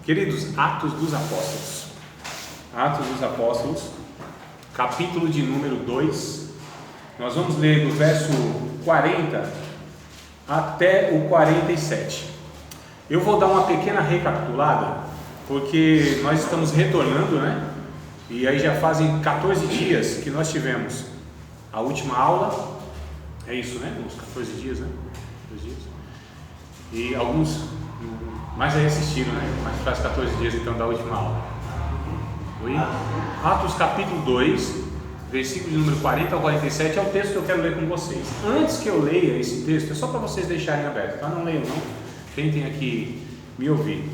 Queridos, Atos dos Apóstolos. Atos dos Apóstolos, capítulo de número 2. Nós vamos ler do verso 40 até o 47. Eu vou dar uma pequena recapitulada, porque nós estamos retornando, né? E aí já fazem 14 dias que nós tivemos a última aula. É isso, né? Uns 14 dias, né? 14 dias. E alguns mais aí assistiram, né? Mas faz 14 dias então da última aula. Oi? Atos capítulo 2, versículo de número 40 ao 47 é o texto que eu quero ler com vocês. Antes que eu leia esse texto, é só para vocês deixarem aberto, tá? Não leiam não, tentem aqui me ouvir.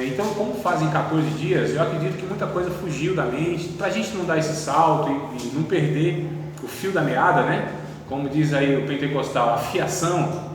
Então, como fazem 14 dias, eu acredito que muita coisa fugiu da mente, para a gente não dar esse salto e não perder o fio da meada, né? Como diz aí o pentecostal, a fiação,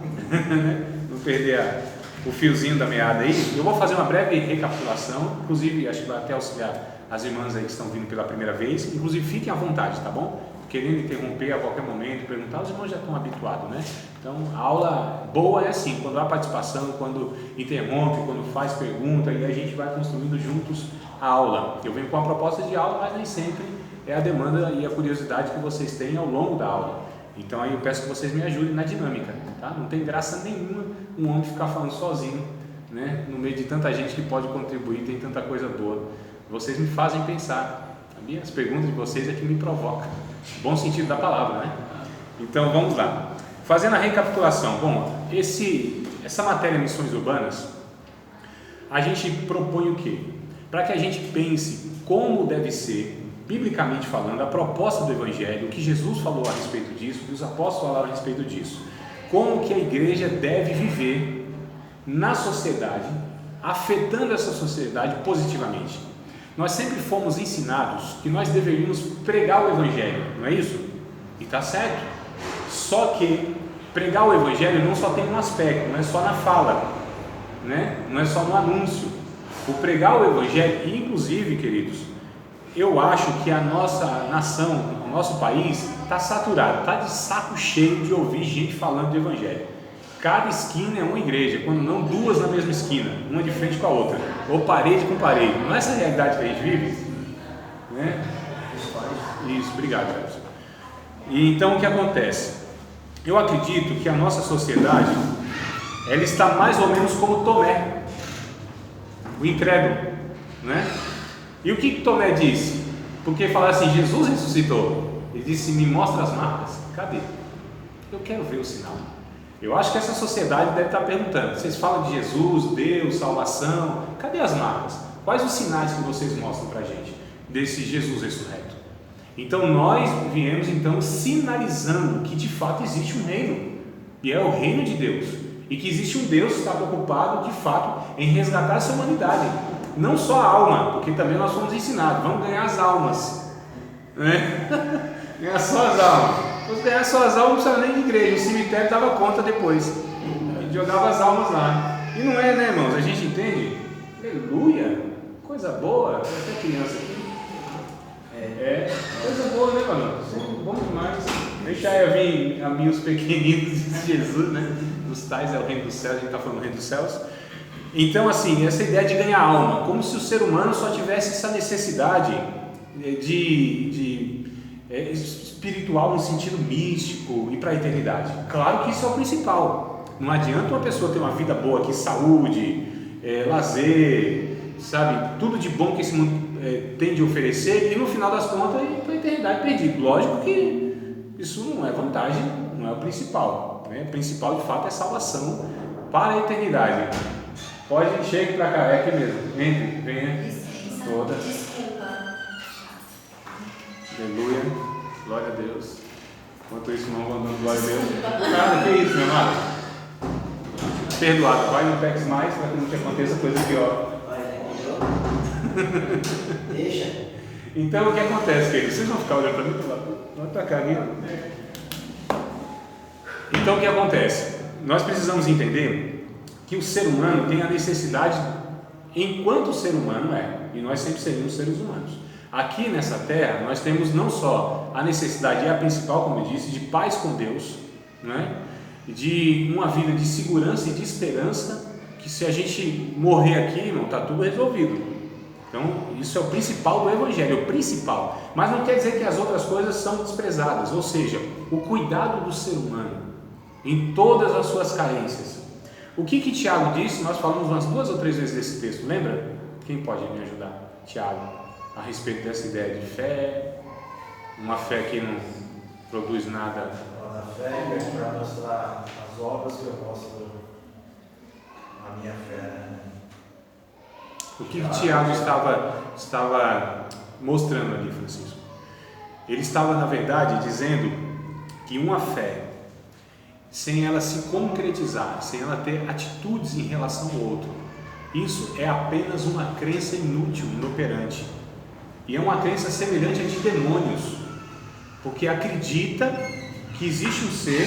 não perder o fiozinho da meada aí. Eu vou fazer uma breve recapitulação, inclusive acho que vai até auxiliar as irmãs aí que estão vindo pela primeira vez. Inclusive fiquem à vontade, tá bom? Querendo interromper a qualquer momento, perguntar, os irmãos já estão habituados, né? Então a aula boa é assim, quando há participação, quando interrompe, quando faz pergunta, e a gente vai construindo juntos a aula. Eu venho com a proposta de aula, mas nem sempre é a demanda e a curiosidade que vocês têm ao longo da aula. Então aí eu peço que vocês me ajudem na dinâmica, tá? Não tem graça nenhuma um homem ficar falando sozinho, né? No meio de tanta gente que pode contribuir, tem tanta coisa boa. Vocês me fazem pensar, sabia? As perguntas de vocês é que me provocam, bom sentido da palavra, né? Então vamos lá, fazendo a recapitulação. Bom, essa matéria Missões Urbanas, a gente propõe o quê? Para que a gente pense como deve ser, biblicamente falando, a proposta do Evangelho, o que Jesus falou a respeito disso, o que os apóstolos falaram a respeito disso, como que a igreja deve viver na sociedade, afetando essa sociedade positivamente. Nós sempre fomos ensinados que nós deveríamos pregar o Evangelho, não é isso? E está certo. Só que pregar o Evangelho não só tem um aspecto, não é só na fala, né? Não é só no anúncio. O pregar o Evangelho, e inclusive, queridos, eu acho que a nossa nação, o nosso país está saturado, está de saco cheio de ouvir gente falando de Evangelho. Cada esquina é uma igreja, quando não duas na mesma esquina, uma de frente com a outra, ou parede com parede. Não é essa a realidade que a gente vive? Né? Isso, obrigado, Jefferson. E então o que acontece? Eu acredito que a nossa sociedade, ela está mais ou menos como Tomé, o incrédulo, né? E o que Tomé disse? Porque falaram assim, Jesus ressuscitou. Ele disse, me mostra as marcas. Cadê? Eu quero ver o sinal. Eu acho que essa sociedade deve estar perguntando, vocês falam de Jesus, Deus, salvação, cadê as marcas? Quais os sinais que vocês mostram para a gente desse Jesus ressurreto? Então nós viemos então sinalizando que de fato existe um reino, e é o reino de Deus, e que existe um Deus que está preocupado de fato em resgatar essa humanidade, não só a alma, porque também nós fomos ensinados, vamos ganhar as almas, né? Ganhar só as almas. Se ganhar só as almas, não precisava nem de igreja, o cemitério dava conta depois, a gente jogava as almas lá, e não é, né, irmãos? A gente entende? Aleluia, coisa boa, até criança aqui. Coisa boa, né, mano? Bom demais. Deixa eu vir a mim os pequeninos de Jesus, né? Os tais é o reino dos céus, a gente está falando do reino dos céus. Então, assim, essa ideia de ganhar alma, como se o ser humano só tivesse essa necessidade de espiritual no sentido místico e para a eternidade. Claro que isso é o principal. Não adianta uma pessoa ter uma vida boa aqui, saúde, lazer, sabe, tudo de bom que esse mundo tem de oferecer, e no final das contas ir para a eternidade perdido. Lógico que isso não é vantagem, não é o principal, né? O principal de fato é salvação para a eternidade. Pode, chegue para cá, é aqui mesmo, entre, venha, toda. Aleluia, glória a Deus. Enquanto isso, não vão dando glória a Deus. Cara, que isso, meu amado? Perdoado, vai, não peques mais, para que não te aconteça coisa pior. Deixa. Então o que acontece, queridos? Vocês vão ficar olhando para mim? Vai para cá, aqui. Então o que acontece? Nós precisamos entender que o ser humano tem a necessidade, enquanto ser humano e nós sempre seremos seres humanos. Aqui nessa terra nós temos não só a necessidade, é a principal, como eu disse, de paz com Deus, né? De uma vida de segurança e de esperança, que que se a gente morrer aqui, irmão, está tudo resolvido. Então, isso é o principal do Evangelho, o principal. Mas não quer dizer que as outras coisas são desprezadas, ou seja, o cuidado do ser humano em todas as suas carências. O que Tiago disse? Nós falamos umas 2 ou 3 vezes desse texto, lembra? Quem pode me ajudar? Tiago, a respeito dessa ideia de fé, uma fé que não produz nada. A fé é para mostrar as obras que eu mostro a minha fé, né? O que Tiago estava mostrando ali, Francisco? Ele estava, na verdade, dizendo que uma fé, sem ela se concretizar, sem ela ter atitudes em relação ao outro, isso é apenas uma crença inútil, inoperante. E é uma crença semelhante a de demônios, porque acredita que existe um ser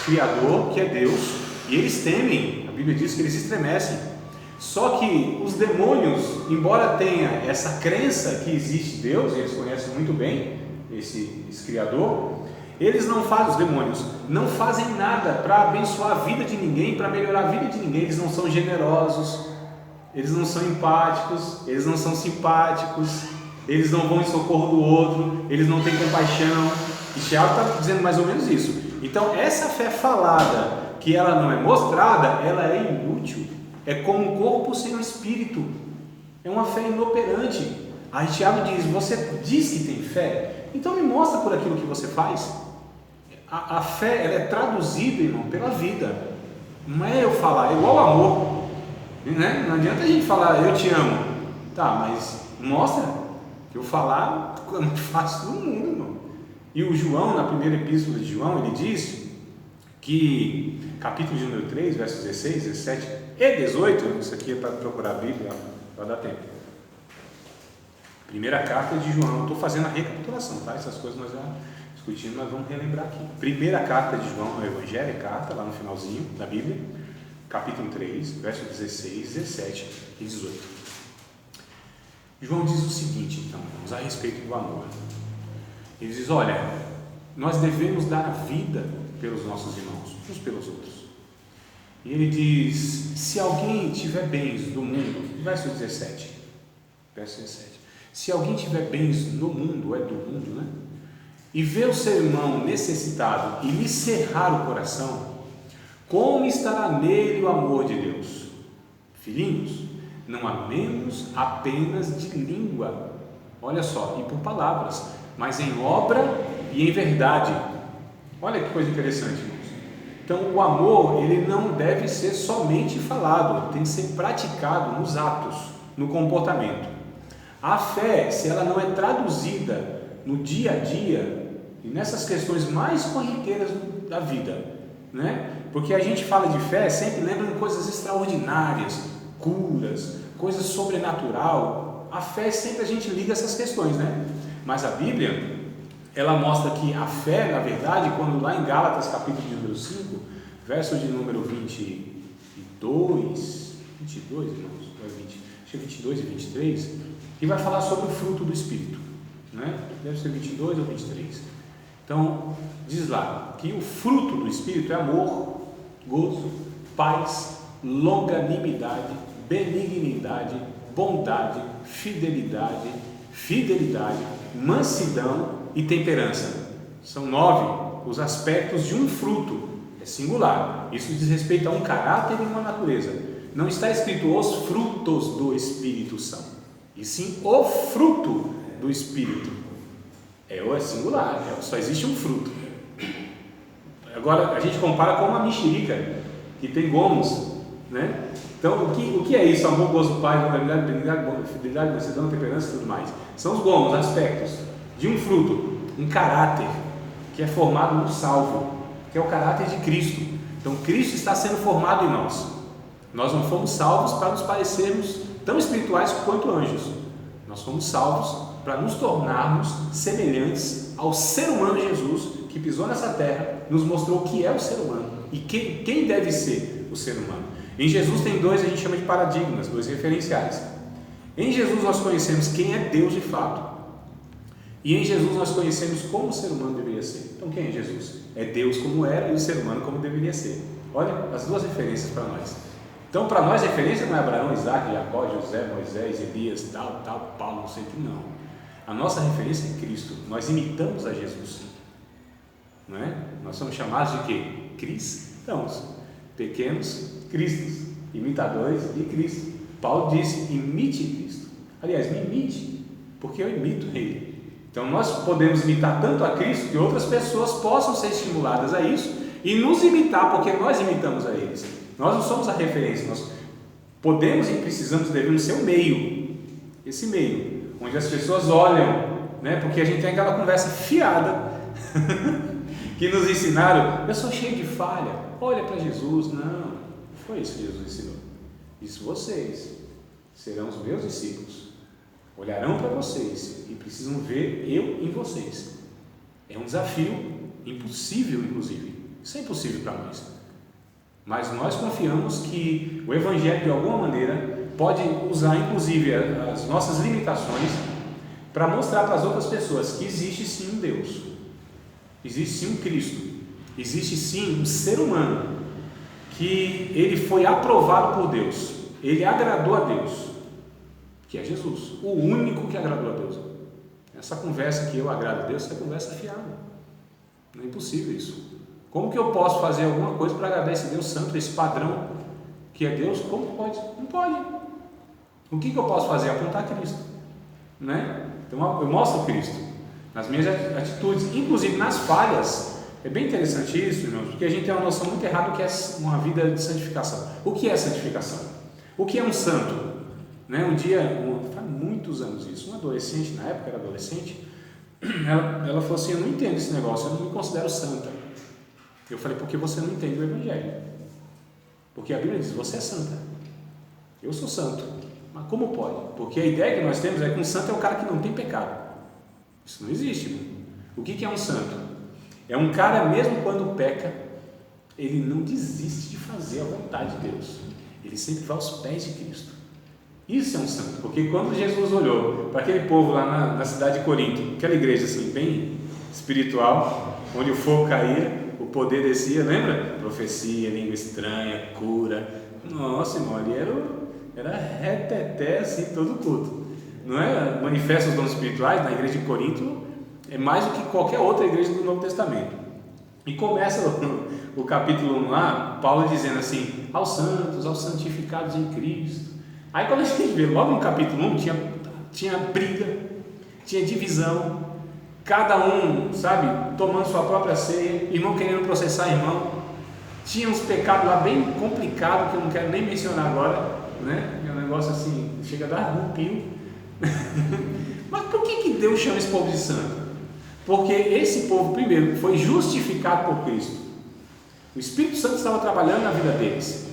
criador, que é Deus, e eles temem, a Bíblia diz que eles estremecem. Só que os demônios, embora tenha essa crença que existe Deus, e eles conhecem muito bem esse Criador, eles não fazem, os demônios, não fazem nada para abençoar a vida de ninguém, para melhorar a vida de ninguém. Eles não são generosos, eles não são empáticos, eles não são simpáticos, eles não vão em socorro do outro, eles não têm compaixão. E Tiago está dizendo mais ou menos isso. Então, essa fé falada, que ela não é mostrada, ela é inútil. É como um corpo sem um espírito. É uma fé inoperante. Aí Tiago diz: você diz que tem fé? Então me mostra por aquilo que você faz. A fé, ela é traduzida, irmão, pela vida. Não é eu falar, é igual amor, né? Não adianta a gente falar eu te amo, tá, mas mostra. Que eu falar é muito fácil do mundo, irmão. E o João, na primeira epístola de João, ele diz que, capítulo de número 3, versos 16, 17 e 18, isso aqui é para procurar a Bíblia, para dar tempo. Primeira carta de João, estou fazendo a recapitulação, tá? Essas coisas nós já discutimos, mas vamos relembrar aqui. Primeira carta de João, o Evangelho, carta, lá no finalzinho da Bíblia, capítulo 3, versos 16, 17 e 18. João diz o seguinte, então, a respeito do amor. Ele diz: olha, nós devemos dar a vida pelos nossos irmãos, uns pelos outros. E ele diz: se alguém tiver bens do mundo, verso 17, se alguém tiver bens no mundo, é do mundo, né? E vê o seu irmão necessitado e lhe cerrar o coração, como estará nele o amor de Deus? Filhinhos, não amemos apenas de língua, olha só, e por palavras, mas em obra e em verdade. Olha que coisa interessante, irmãos. Então, o amor, ele não deve ser somente falado, ele tem que ser praticado nos atos, no comportamento. A fé, se ela não é traduzida no dia a dia e nessas questões mais corriqueiras da vida, né? Porque a gente fala de fé, sempre lembra de coisas extraordinárias, curas, coisas sobrenatural. A fé sempre a gente liga essas questões, né? Mas a Bíblia, ela mostra que a fé, na verdade, quando lá em Gálatas, capítulo de número 5, verso de número 22, irmãos, acho que 22 e 23, que vai falar sobre o fruto do Espírito, né? Deve ser 22 ou 23. Então, diz lá que o fruto do Espírito é amor, gozo, paz, longanimidade, benignidade, bondade, fidelidade, mansidão e temperança. São 9 os aspectos de um fruto, é singular. Isso diz respeito a um caráter e uma natureza. Não está escrito os frutos do Espírito são, e sim o fruto do Espírito. É singular, só existe um fruto. Agora a gente compara com uma mexerica que tem gomos, né? Então o que é isso? Amor, gozo, paz, longanimidade, benignidade, fidelidade, mansidão, temperança e tudo mais. São os gomos, aspectos de um fruto, um caráter que é formado no salvo, que é o caráter de Cristo. Então Cristo está sendo formado em nós. Nós não fomos salvos para nos parecermos tão espirituais quanto anjos. Nós fomos salvos para nos tornarmos semelhantes ao ser humano Jesus, que pisou nessa terra, nos mostrou o que é o ser humano e quem deve ser o ser humano. Em Jesus tem dois, a gente chama de paradigmas, dois referenciais. Em Jesus nós conhecemos quem é Deus de fato, e em Jesus nós conhecemos como o ser humano deveria ser. Então quem é Jesus? É Deus como era e o ser humano como deveria ser. Olha as duas referências para nós. Então, para nós, referência não é Abraão, Isaac, Jacó, José, Moisés, Elias, tal, Paulo, não sei o que, não. A nossa referência é Cristo. Nós imitamos a Jesus, não é? Nós somos chamados de quê? Cristãos, pequenos cristos, imitadores de Cristo. Paulo disse: imite Cristo. Aliás, me imite, porque eu imito Ele. Então, nós podemos imitar tanto a Cristo que outras pessoas possam ser estimuladas a isso e nos imitar, porque nós imitamos a eles. Nós não somos a referência, nós podemos e precisamos, devemos ser o meio, esse meio, onde as pessoas olham, né? Porque a gente tem aquela conversa fiada que nos ensinaram: eu sou cheio de falha, olha para Jesus. Não foi isso que Jesus ensinou. Isso: vocês serão os meus discípulos, olharão para vocês e precisam ver eu em vocês. É um desafio impossível, inclusive. Isso é impossível para nós, mas nós confiamos que o Evangelho, de alguma maneira, pode usar inclusive as nossas limitações para mostrar para as outras pessoas que existe sim um Deus, existe sim um Cristo, existe sim um ser humano que ele foi aprovado por Deus, ele agradou a Deus, que é Jesus, o único que agradou a Deus. Essa conversa que eu agrado a Deus, essa conversa é fiável, não é impossível isso. Como que eu posso fazer alguma coisa para agradar esse Deus santo, esse padrão que é Deus? Como pode? Não pode. O que eu posso fazer? Apontar Cristo, né? Então eu mostro Cristo nas minhas atitudes, inclusive nas falhas. É bem interessante isso, irmãos, porque a gente tem uma noção muito errada do que é uma vida de santificação. O que é santificação? O que é um santo? Né? Um dia, faz muitos anos isso, uma adolescente, na época era adolescente, ela falou assim: eu não entendo esse negócio, eu não me considero santa. Eu falei: porque você não entende o Evangelho. Porque a Bíblia diz: você é santa, eu sou santo. Mas como pode? Porque a ideia que nós temos é que um santo é um cara que não tem pecado. Isso não existe, irmão. O que é um santo? É um cara, mesmo quando peca, ele não desiste de fazer a vontade de Deus, ele sempre vai aos pés de Cristo. Isso é um santo, porque quando Jesus olhou para aquele povo lá na cidade de Corinto, aquela igreja assim bem espiritual, onde o fogo caía, o poder descia, lembra? Profecia, língua estranha, cura. Nossa, irmão, ali era reteté assim, todo culto. Não é? Manifesta os dons espirituais na igreja de Corinto, é mais do que qualquer outra igreja do Novo Testamento. E começa o capítulo 1 lá, Paulo dizendo assim: aos santos, aos santificados em Cristo. Aí quando a gente vê logo no capítulo 1, tinha briga, tinha divisão, cada um, sabe, tomando sua própria ceia, irmão querendo processar irmão, tinha uns pecados lá bem complicados que eu não quero nem mencionar agora, né? É um negócio assim, chega a dar arrepio. Mas por que Deus chama esse povo de santo? Porque esse povo, primeiro, foi justificado por Cristo. O Espírito Santo estava trabalhando na vida deles.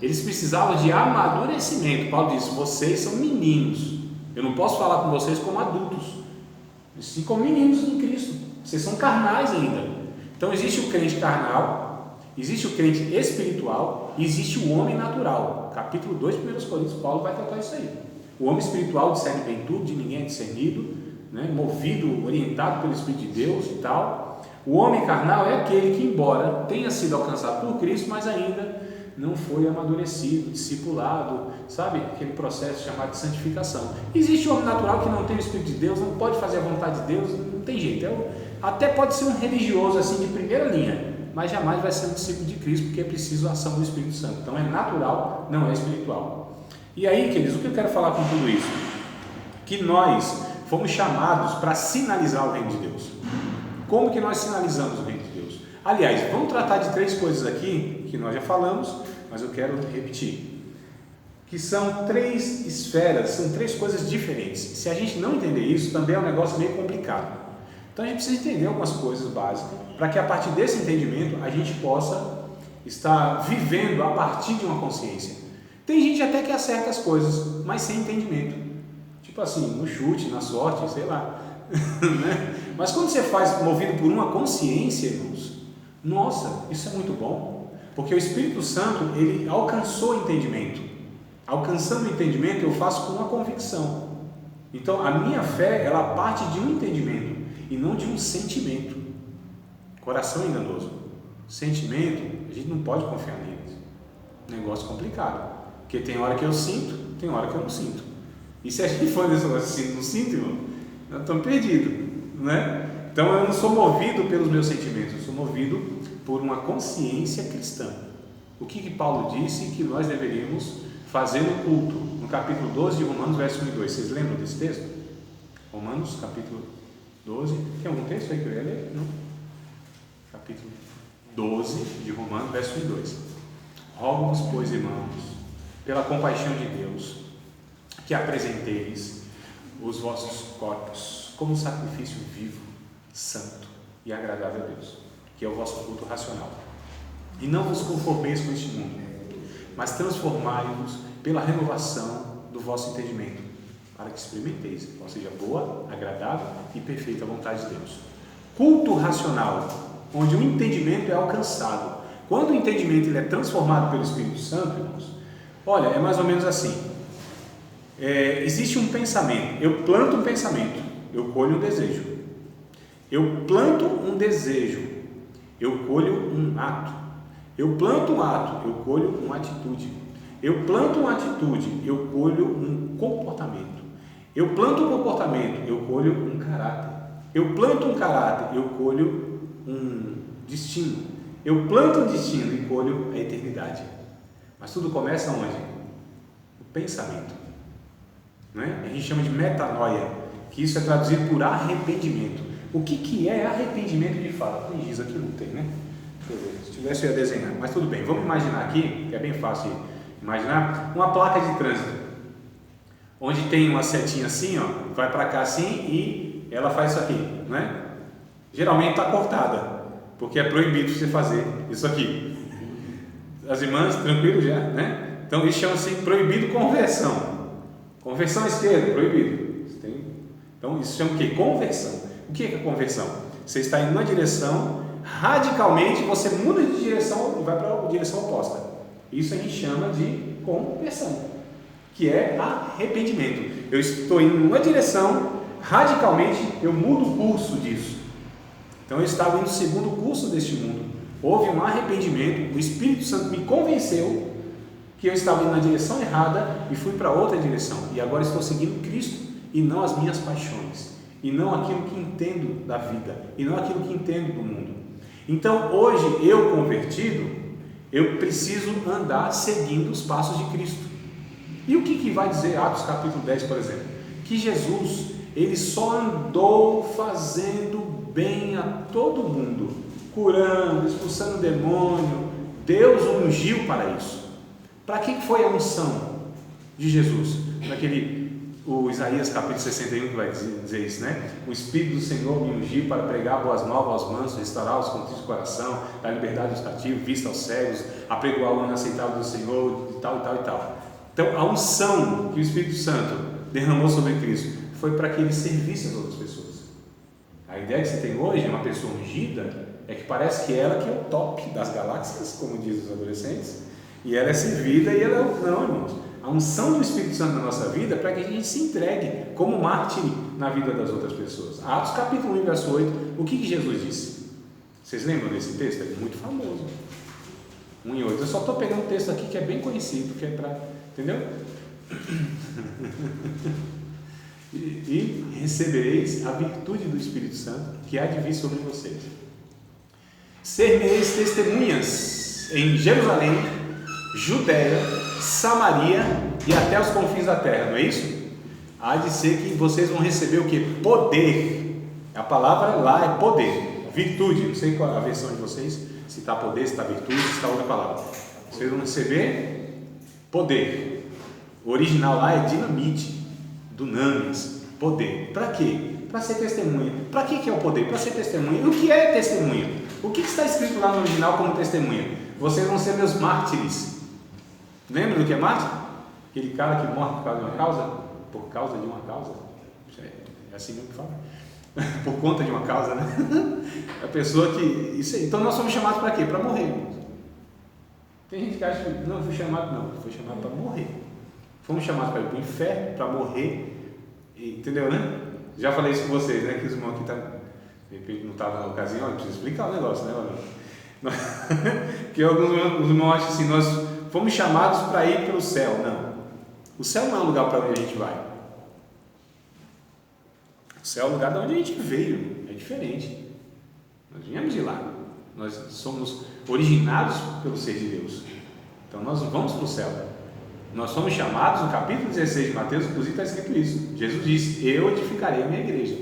Eles precisavam de amadurecimento. Paulo diz: vocês são meninos, eu não posso falar com vocês como adultos, sim como meninos em Cristo. Vocês são carnais ainda. Então existe o crente carnal, existe o crente espiritual e existe o homem natural. Capítulo 2, 1 Coríntios, Paulo vai tratar isso aí. O homem espiritual discerne bem tudo, de ninguém é discernido, né? Movido, orientado pelo Espírito de Deus e tal. O homem carnal é aquele que, embora tenha sido alcançado por Cristo, mas ainda não foi amadurecido, discipulado, sabe? Aquele processo chamado de santificação. Existe o homem natural que não tem o Espírito de Deus, não pode fazer a vontade de Deus, não tem jeito. Até pode ser um religioso assim de primeira linha, mas jamais vai ser um discípulo de Cristo, porque é preciso a ação do Espírito Santo. Então é natural, não é espiritual. E aí, queridos, o que eu quero falar com tudo isso? Que nós fomos chamados para sinalizar o reino de Deus. Como que nós sinalizamos o reino de Deus? Aliás, vamos tratar de 3 coisas aqui, que nós já falamos, mas eu quero repetir, que são 3 esferas, são 3 coisas diferentes. Se a gente não entender isso, também é um negócio meio complicado. Então a gente precisa entender algumas coisas básicas, para que a partir desse entendimento, a gente possa estar vivendo a partir de uma consciência. Tem gente até que acerta as coisas, mas sem entendimento, tipo assim, no chute, na sorte, sei lá, né? Mas quando você faz movido por uma consciência, irmãos, nossa, isso é muito bom, porque o Espírito Santo, ele alcançou o entendimento. Alcançando o entendimento, eu faço com uma convicção. Então a minha fé, ela parte de um entendimento e não de um sentimento. Coração enganoso, sentimento, a gente não pode confiar neles. Negócio complicado. Porque tem hora que eu sinto, tem hora que eu não sinto. E se a gente for nesse negócio assim, não sinto, irmão, nós estamos perdidos, né? Então eu não sou movido pelos meus sentimentos, eu sou movido por uma consciência cristã. O que Paulo disse que nós deveríamos fazer no culto, no capítulo 12 de Romanos, verso 1 e 2. Vocês lembram desse texto? Romanos, capítulo 12. Tem algum texto aí que eu ia ler? Não? Capítulo 12 de Romanos, verso 1 e 2. Rogo-vos, pois, irmãos, pela compaixão de Deus, que apresenteis os vossos corpos como sacrifício vivo, santo e agradável a Deus, que é o vosso culto racional. E não vos conformeis com este mundo, mas transformai-vos pela renovação do vosso entendimento, para que experimenteis qual seja boa, agradável e perfeita vontade de Deus. Culto racional, onde o entendimento é alcançado. Quando o entendimento ele é transformado pelo Espírito Santo, irmãos, olha, é mais ou menos assim. Existe um pensamento, eu planto um pensamento, eu colho um desejo. Eu planto um desejo, eu colho um ato. Eu planto um ato, eu colho uma atitude. Eu planto uma atitude, eu colho um comportamento. Eu planto um comportamento, eu colho um caráter. Eu planto um caráter, eu colho um destino. Eu planto um destino e colho a eternidade. Mas tudo começa onde? O pensamento. Né? A gente chama de metanoia, que isso é traduzido por arrependimento. O que é arrependimento de fato? Tem giz aqui, não tem, né? Deixa eu ver. Se tivesse eu ia desenhar, mas tudo bem. Vamos imaginar aqui, que é bem fácil de imaginar, uma placa de trânsito, onde tem uma setinha assim, ó, vai para cá assim e ela faz isso aqui, né? Geralmente está cortada, porque é proibido você fazer isso aqui. As irmãs, tranquilo já, né? Então isso chama-se proibido conversão. Conversão à esquerda, proibido. Então isso chama o quê? Conversão. O que é conversão? Você está indo numa direção, radicalmente você muda de direção e vai para a direção oposta. Isso a gente chama de conversão, que é arrependimento. Eu estou indo numa direção, radicalmente eu mudo o curso disso. Então eu estava indo segundo o curso deste mundo. Houve um arrependimento, o Espírito Santo me convenceu que eu estava indo na direção errada e fui para outra direção. E agora estou seguindo Cristo e não as minhas paixões, e não aquilo que entendo da vida, e não aquilo que entendo do mundo. Então hoje eu convertido, eu preciso andar seguindo os passos de Cristo. E o que vai dizer Atos capítulo 10, por exemplo? Que Jesus, ele só andou fazendo bem a todo mundo, curando, expulsando demônio. Deus o ungiu para isso. Para que foi a unção de Jesus? O Isaías capítulo 61 que vai dizer isso, né? O Espírito do Senhor me ungiu para pregar boas novas aos mansos, restaurar os contritos de coração, dar liberdade aos cativos, vista aos cegos, apregoar o ano aceitável do Senhor, e tal, e tal, e tal. Então a unção que o Espírito Santo derramou sobre Cristo foi para que ele servisse as outras pessoas. A ideia que você tem hoje, uma pessoa ungida, é que parece que ela que é o top das galáxias, como dizem os adolescentes, e ela é servida e ela é o... Não, irmãos. A unção do Espírito Santo na nossa vida é para que a gente se entregue como mártir na vida das outras pessoas. Atos capítulo 1, verso 8, o que Jesus disse? Vocês lembram desse texto? É muito famoso. 1 e 8. Eu só estou pegando um texto aqui que é bem conhecido, que é para... Entendeu? E recebereis a virtude do Espírito Santo que há de vir sobre vocês. Ser-me-eis testemunhas em Jerusalém, Judéia, Samaria e até os confins da terra, não é isso? Há de ser que vocês vão receber o que? Poder. A palavra lá é poder, virtude. Não sei qual a versão de vocês, se está poder, se está virtude, se está outra palavra. Vocês vão receber poder. O original lá é dinamite, dunamis, poder. Para quê? Para ser testemunha. Para que é o poder? Para ser testemunha. E o que é testemunha? O que está escrito lá no original como testemunha? Vocês vão ser meus mártires. Lembra do que é mártir? Aquele cara que morre por causa de uma causa? Por causa de uma causa? É assim mesmo que fala. Por conta de uma causa, né? A pessoa que... Isso aí. Então nós somos chamados para quê? Para morrer. Tem gente que acha que não foi chamado, não. Foi chamado para morrer. Fomos chamados para ir para o inferno, para morrer. Entendeu, né? Já falei isso com vocês, né? Que os irmãos aqui estão... De repente não estavam na ocasião, eu preciso explicar o negócio, né? Porque alguns irmãos acham assim, nós fomos chamados para ir para o céu. Não. O céu não é um lugar para onde a gente vai. O céu é o lugar de onde a gente veio. É diferente. Nós viemos de lá. Nós somos originados pelo ser de Deus. Então nós vamos para o céu. Nós somos chamados, no capítulo 16 de Mateus, inclusive está escrito isso. Jesus disse: eu edificarei a minha igreja.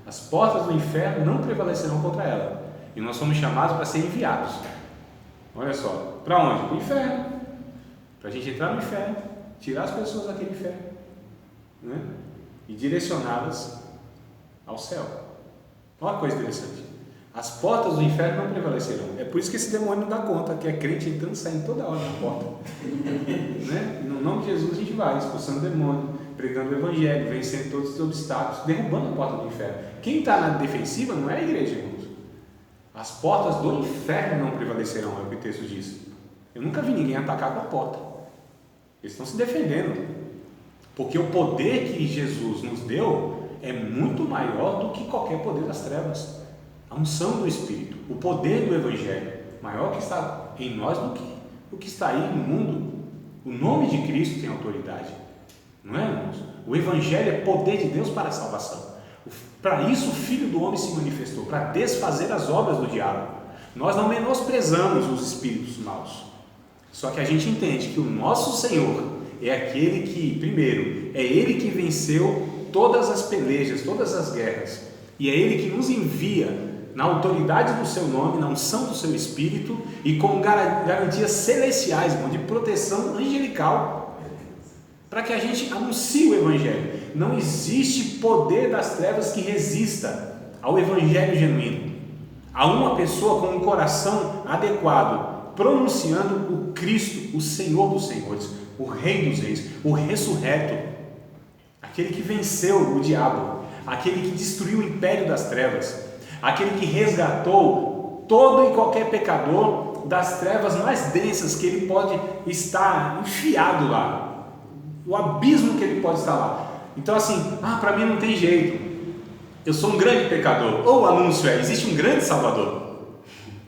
As portas do inferno não prevalecerão contra ela. E nós somos chamados para ser enviados. Olha só, para onde? Para o inferno. Para a gente entrar no inferno, tirar as pessoas daquele inferno, né? E direcioná-las ao céu. Olha uma coisa interessante. As portas do inferno não prevalecerão. É por isso que esse demônio não dá conta, que é crente entrando e saindo toda hora na porta. Né? E no nome de Jesus a gente vai, expulsando o demônio, pregando o evangelho, vencendo todos os obstáculos, derrubando a porta do inferno. Quem está na defensiva não é a igreja, irmãos. As portas do inferno não prevalecerão, é o que o texto diz. Eu nunca vi ninguém atacar com a porta. Eles estão se defendendo. Porque o poder que Jesus nos deu é muito maior do que qualquer poder das trevas. A unção do Espírito, o poder do Evangelho, maior que está em nós do que o que está aí no mundo. O nome de Cristo tem autoridade, não é, irmãos? O Evangelho é poder de Deus para a salvação. Para isso o Filho do Homem se manifestou, para desfazer as obras do diabo. Nós não menosprezamos os espíritos maus, só que a gente entende que o nosso Senhor é aquele que, primeiro, é Ele que venceu todas as pelejas, todas as guerras, e é Ele que nos envia na autoridade do seu nome, na unção do seu Espírito e com garantias celestiais, de proteção angelical, para que a gente anuncie o Evangelho. Não existe poder das trevas que resista ao Evangelho genuíno, a uma pessoa com um coração adequado, pronunciando o Cristo, o Senhor dos Senhores, o Rei dos Reis, o ressurreto, aquele que venceu o diabo, aquele que destruiu o império das trevas, aquele que resgatou todo e qualquer pecador das trevas mais densas que ele pode estar enfiado lá, o abismo que ele pode estar lá. Então assim, para mim não tem jeito, eu sou um grande pecador. Ou o anúncio existe um grande Salvador,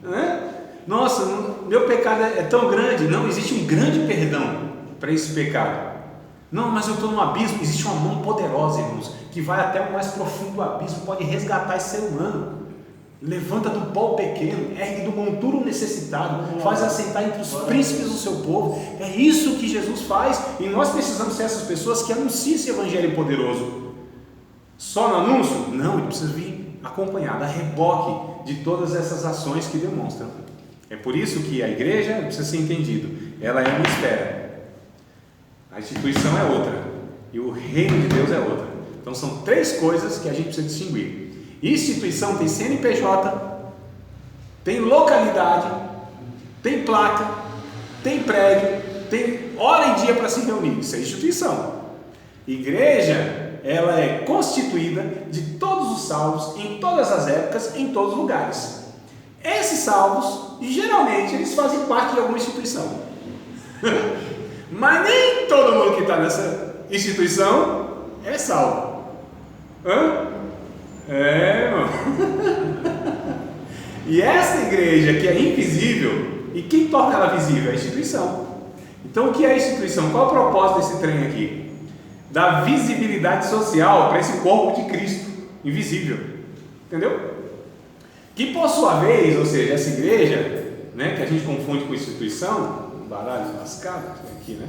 né? Nossa, meu pecado é tão grande. Não, existe um grande perdão para esse pecado. Não, mas eu estou num abismo. Existe uma mão poderosa, irmãos, que vai até o mais profundo do abismo, pode resgatar esse ser humano. Levanta do pó pequeno, ergue do monturo necessitado, faz assentar entre os príncipes do seu povo. É isso que Jesus faz, e nós precisamos ser essas pessoas que anunciam esse evangelho poderoso. Só no anúncio? Não, ele precisa vir acompanhado, a reboque de todas essas ações que demonstram. É por isso que a igreja precisa ser entendido, ela é uma esfera, a instituição é outra, e o reino de Deus é outra. Então são três coisas que a gente precisa distinguir. Instituição tem CNPJ, tem localidade, tem placa, tem prédio, tem hora e dia para se reunir. Isso é instituição. Igreja, ela é constituída de todos os salvos, em todas as épocas, em todos os lugares. Esses salvos, geralmente, eles fazem parte de alguma instituição. Mas nem todo mundo que está nessa instituição é salvo. Irmão. E essa igreja que é invisível, e quem torna ela visível? É a instituição. Então o que é a instituição? Qual é o propósito desse trem aqui? Dar visibilidade social para esse corpo de Cristo invisível, entendeu? Que por sua vez, ou seja, essa igreja, né, que a gente confunde com instituição, baralho lascado aqui, né?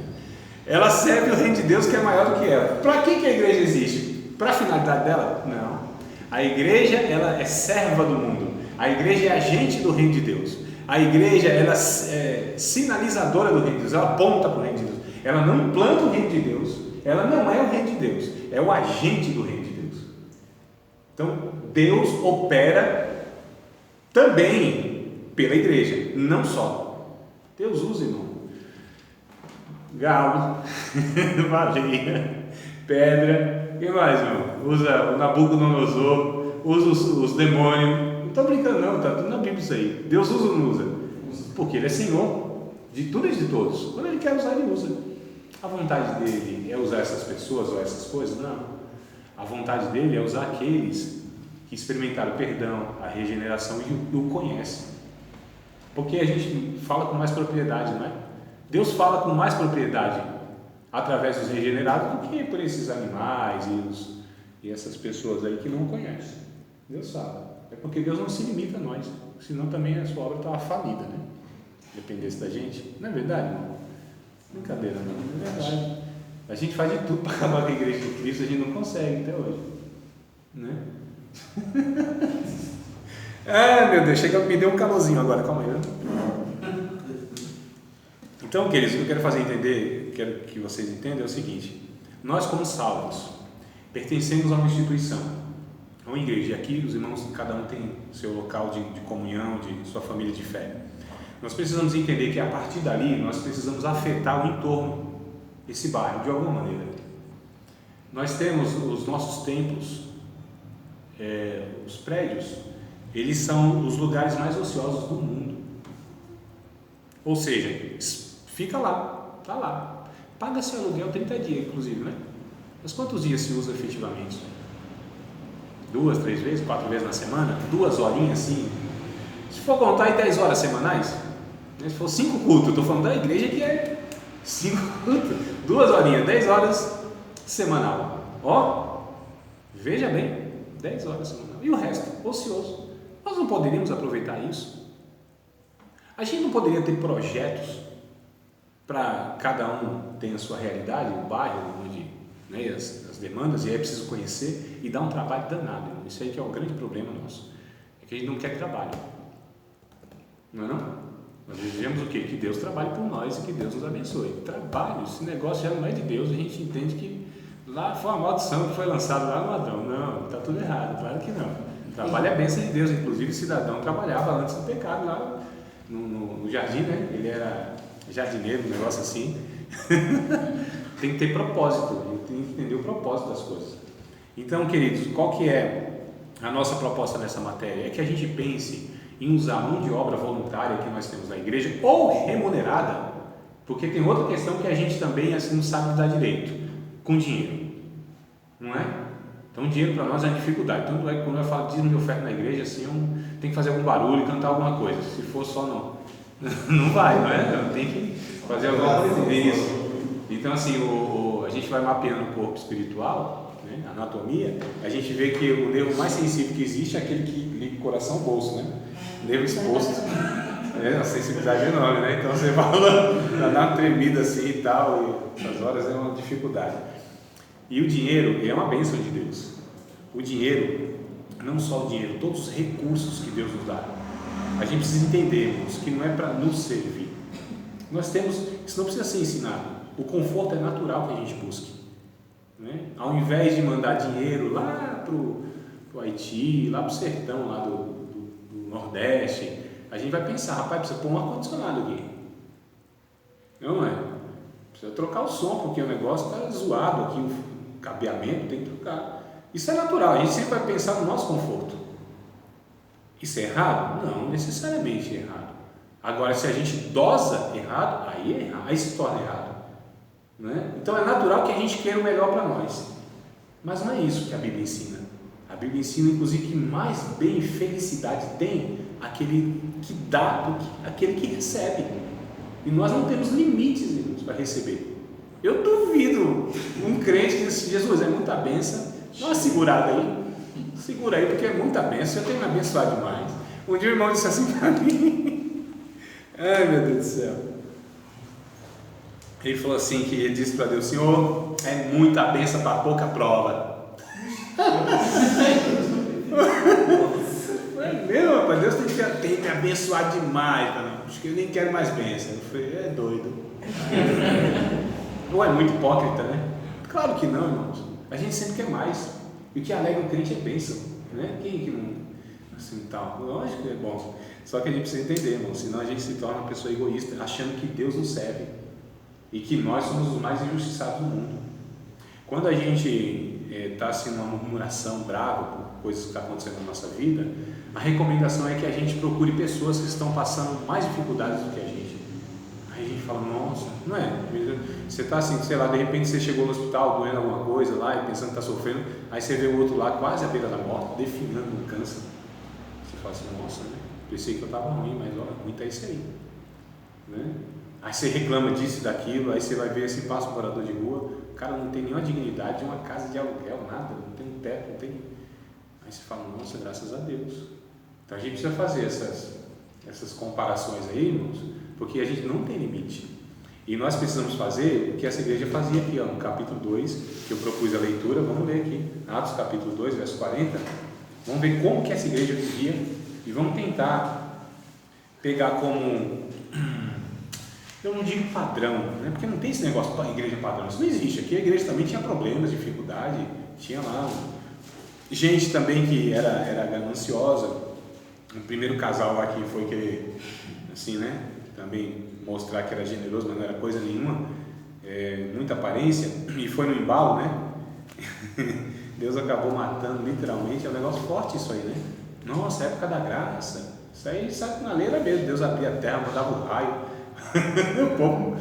Ela serve o reino de Deus, que é maior do que ela. Para que a igreja existe? Para a finalidade dela? Não. A igreja, ela é serva do mundo. A igreja é agente do reino de Deus. A igreja, ela é sinalizadora do reino de Deus. Ela aponta para o reino de Deus. Ela não implanta o reino de Deus. Ela não é o reino de Deus. É o agente do reino de Deus. Então, Deus opera também pela igreja, não só. Deus usa, irmão, galo, baleia, pedra, o que mais, irmão? Usa o Nabucodonosor, usa os demônios. Não estou brincando não, está tudo na Bíblia isso aí. Deus usa ou não usa? Porque Ele é Senhor de tudo e de todos. Quando Ele quer usar, Ele usa. A vontade dEle é usar essas pessoas ou essas coisas? Não. A vontade dEle é usar aqueles que experimentaram o perdão, a regeneração e o conhecem. Porque a gente fala com mais propriedade, não é? Deus fala com mais propriedade através dos regenerados do que por esses animais e essas pessoas aí que não conhecem. Deus fala. É porque Deus não se limita a nós, senão também a sua obra estava falida, né? Dependesse da gente. Não é verdade, irmão? Brincadeira, não. É verdade. A gente faz de tudo para acabar com a igreja de Cristo, a gente não consegue até hoje, né? Ah, meu Deus, chega, me deu um calorzinho agora, calma aí, né? Então, queridos, o que eu quero fazer entender, quero que vocês entendam é o seguinte: nós, como salvos, pertencemos a uma instituição, a uma igreja, e aqui os irmãos, cada um tem seu local de comunhão, de sua família de fé. Nós precisamos entender que a partir dali nós precisamos afetar o entorno, esse bairro, de alguma maneira. Nós temos os nossos templos, os prédios, eles são os lugares mais ociosos do mundo. Ou seja, fica lá, está lá. Paga-se aluguel 30 dias, inclusive, né? Mas quantos dias se usa efetivamente? 2, 3 vezes, 4 vezes na semana? 2 horinhas assim? Se for contar aí 10 horas semanais, né? Se for 5 cultos, eu estou falando da igreja que é 5 cultos, 2 horinhas, 10 horas semanal. Ó, veja bem, 10 horas semanal. E o resto? Ocioso. Nós não poderíamos aproveitar isso? A gente não poderia ter projetos para cada um ter a sua realidade, o bairro, onde, né, as demandas, e aí é preciso conhecer e dar um trabalho danado. Isso aí que é o grande problema nosso, é que a gente não quer trabalho, não é não? Nós desejamos o quê? Que Deus trabalhe por nós e que Deus nos abençoe. Trabalho, esse negócio já não é de Deus, a gente entende que lá foi uma maldição que foi lançada lá no Adão. Não, está tudo errado, claro que não. Trabalho é a bênção de Deus, inclusive o cidadão trabalhava antes do pecado lá no jardim, né? Ele era jardineiro, um negócio assim. Tem que ter propósito, tem que entender o propósito das coisas. Então, queridos, qual que é a nossa proposta nessa matéria? É que a gente pense em usar a mão de obra voluntária que nós temos na igreja, ou remunerada, porque tem outra questão que a gente também assim, não sabe dar direito, com dinheiro, não é? Então, dinheiro para nós é uma dificuldade. Tanto é que quando eu falo dízimo de oferta na igreja, assim, tem que fazer algum barulho, cantar alguma coisa. Se for só, não vai, não é? Tem que fazer alguma coisa. Isso. Então, assim, a gente vai mapeando o corpo espiritual, né, a anatomia, a gente vê que o nervo mais sensível que existe é aquele que liga o coração ao bolso, né? Nervo exposto. A sensibilidade é enorme, né? Então, você fala, dá uma tremida assim e tal, e essas horas é uma dificuldade. E o dinheiro é uma bênção de Deus. O dinheiro, não só o dinheiro, todos os recursos que Deus nos dá. A gente precisa entender, irmãos, que não é para nos servir. Nós temos, isso não precisa ser ensinado. O conforto é natural que a gente busque, né? Ao invés de mandar dinheiro lá para o Haiti, lá para o sertão, lá do Nordeste, a gente vai pensar, rapaz, precisa pôr um ar-condicionado aqui. Não é? Precisa trocar o som, porque o negócio está zoado aqui, o cabeamento tem que trocar. Isso é natural, a gente sempre vai pensar no nosso conforto. Isso é errado? Não necessariamente é errado. Agora, se a gente dosa errado, aí é errado, aí se torna errado, né? Então é natural que a gente queira o melhor para nós, mas não é isso que a Bíblia ensina. A Bíblia ensina, inclusive, que mais bem e felicidade tem aquele que dá do que aquele que recebe. E nós não temos limites, irmãos, para receber. Eu duvido um crente que diz: Jesus, é muita bênção, dá uma segurada aí, segura aí, porque é muita bênção, eu tenho me abençoado demais. Um dia o irmão disse assim para mim, ai meu Deus do céu, ele falou assim, que ele disse para Deus: Senhor, é muita bênção para pouca prova. Meu, rapaz, Deus tem que me abençoar demais, mano. Acho que eu nem quero mais bênção. Eu falei: é doido. Ou é muito hipócrita, né? Claro que não, irmãos. A gente sempre quer mais. E o que alegra o crente é bênção, né? Quem que não, assim, tal? Lógico que é bom. Só que a gente precisa entender, irmão, senão a gente se torna uma pessoa egoísta, achando que Deus nos serve e que nós somos os mais injustiçados do mundo. Quando a gente está assim numa murmuração brava por coisas que estão acontecendo na nossa vida, a recomendação é que a gente procure pessoas que estão passando mais dificuldades do que a gente. Aí a gente fala: nossa, não é? Você está assim, sei lá, de repente você chegou no hospital doendo alguma coisa lá e pensando que está sofrendo, aí você vê o outro lá quase à beira da morte, definhando um câncer. Você fala assim: nossa, né? Pensei que eu estava ruim, mas olha, ruim está isso aí, né? Aí você reclama disso e daquilo, aí você vai ver esse passa um morador de rua, o cara não tem nenhuma dignidade de uma casa de aluguel, nada, não tem um teto, não tem. Aí você fala, nossa, graças a Deus. Então a gente precisa fazer essas comparações aí, irmãos, porque a gente não tem limite. E nós precisamos fazer o que essa igreja fazia aqui, ó, no capítulo 2, que eu propus a leitura, vamos ler aqui, Atos capítulo 2, verso 40, vamos ver como que essa igreja vivia e vamos tentar pegar como, eu não digo padrão, né? Porque não tem esse negócio de igreja padrão, isso não existe. Aqui a igreja também tinha problemas, dificuldade, tinha lá gente também que era gananciosa. O primeiro casal lá que foi querer, assim, né, também mostrar que era generoso, mas não era coisa nenhuma, muita aparência, e foi no embalo, né? Deus acabou matando literalmente. É um negócio forte isso aí, né? Nossa, época da graça, isso aí sabe na leira mesmo, Deus abria a terra, mandava o raio, o povo.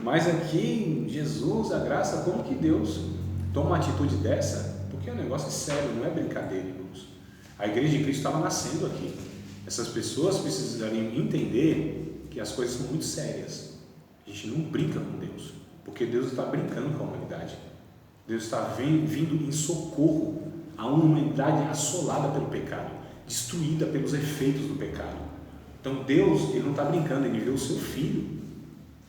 Mas aqui, Jesus, a graça, como que Deus toma uma atitude dessa? Porque é um negócio sério, não é brincadeira, irmãos. A igreja de Cristo estava nascendo aqui. Essas pessoas precisariam entender que as coisas são muito sérias. A gente não brinca com Deus, porque Deus está brincando com a humanidade. Deus está vindo em socorro a uma humanidade assolada pelo pecado, destruída pelos efeitos do pecado. Então Deus, Ele não está brincando, Ele enviou o seu Filho.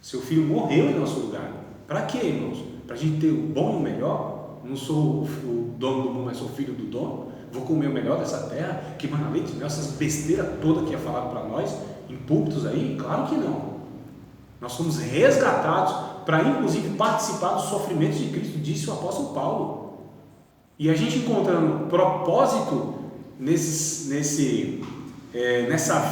Seu Filho morreu em nosso lugar. Para quê, irmãos? Para a gente ter o bom e o melhor? Não sou o dono do mundo, mas sou filho do dono. Vou comer o melhor dessa terra, que mana leite, essas besteiras todas que é falado para nós em púlpitos aí? Claro que não. Nós somos resgatados para inclusive participar dos sofrimentos de Cristo, disse o apóstolo Paulo. E a gente encontrando propósito nessa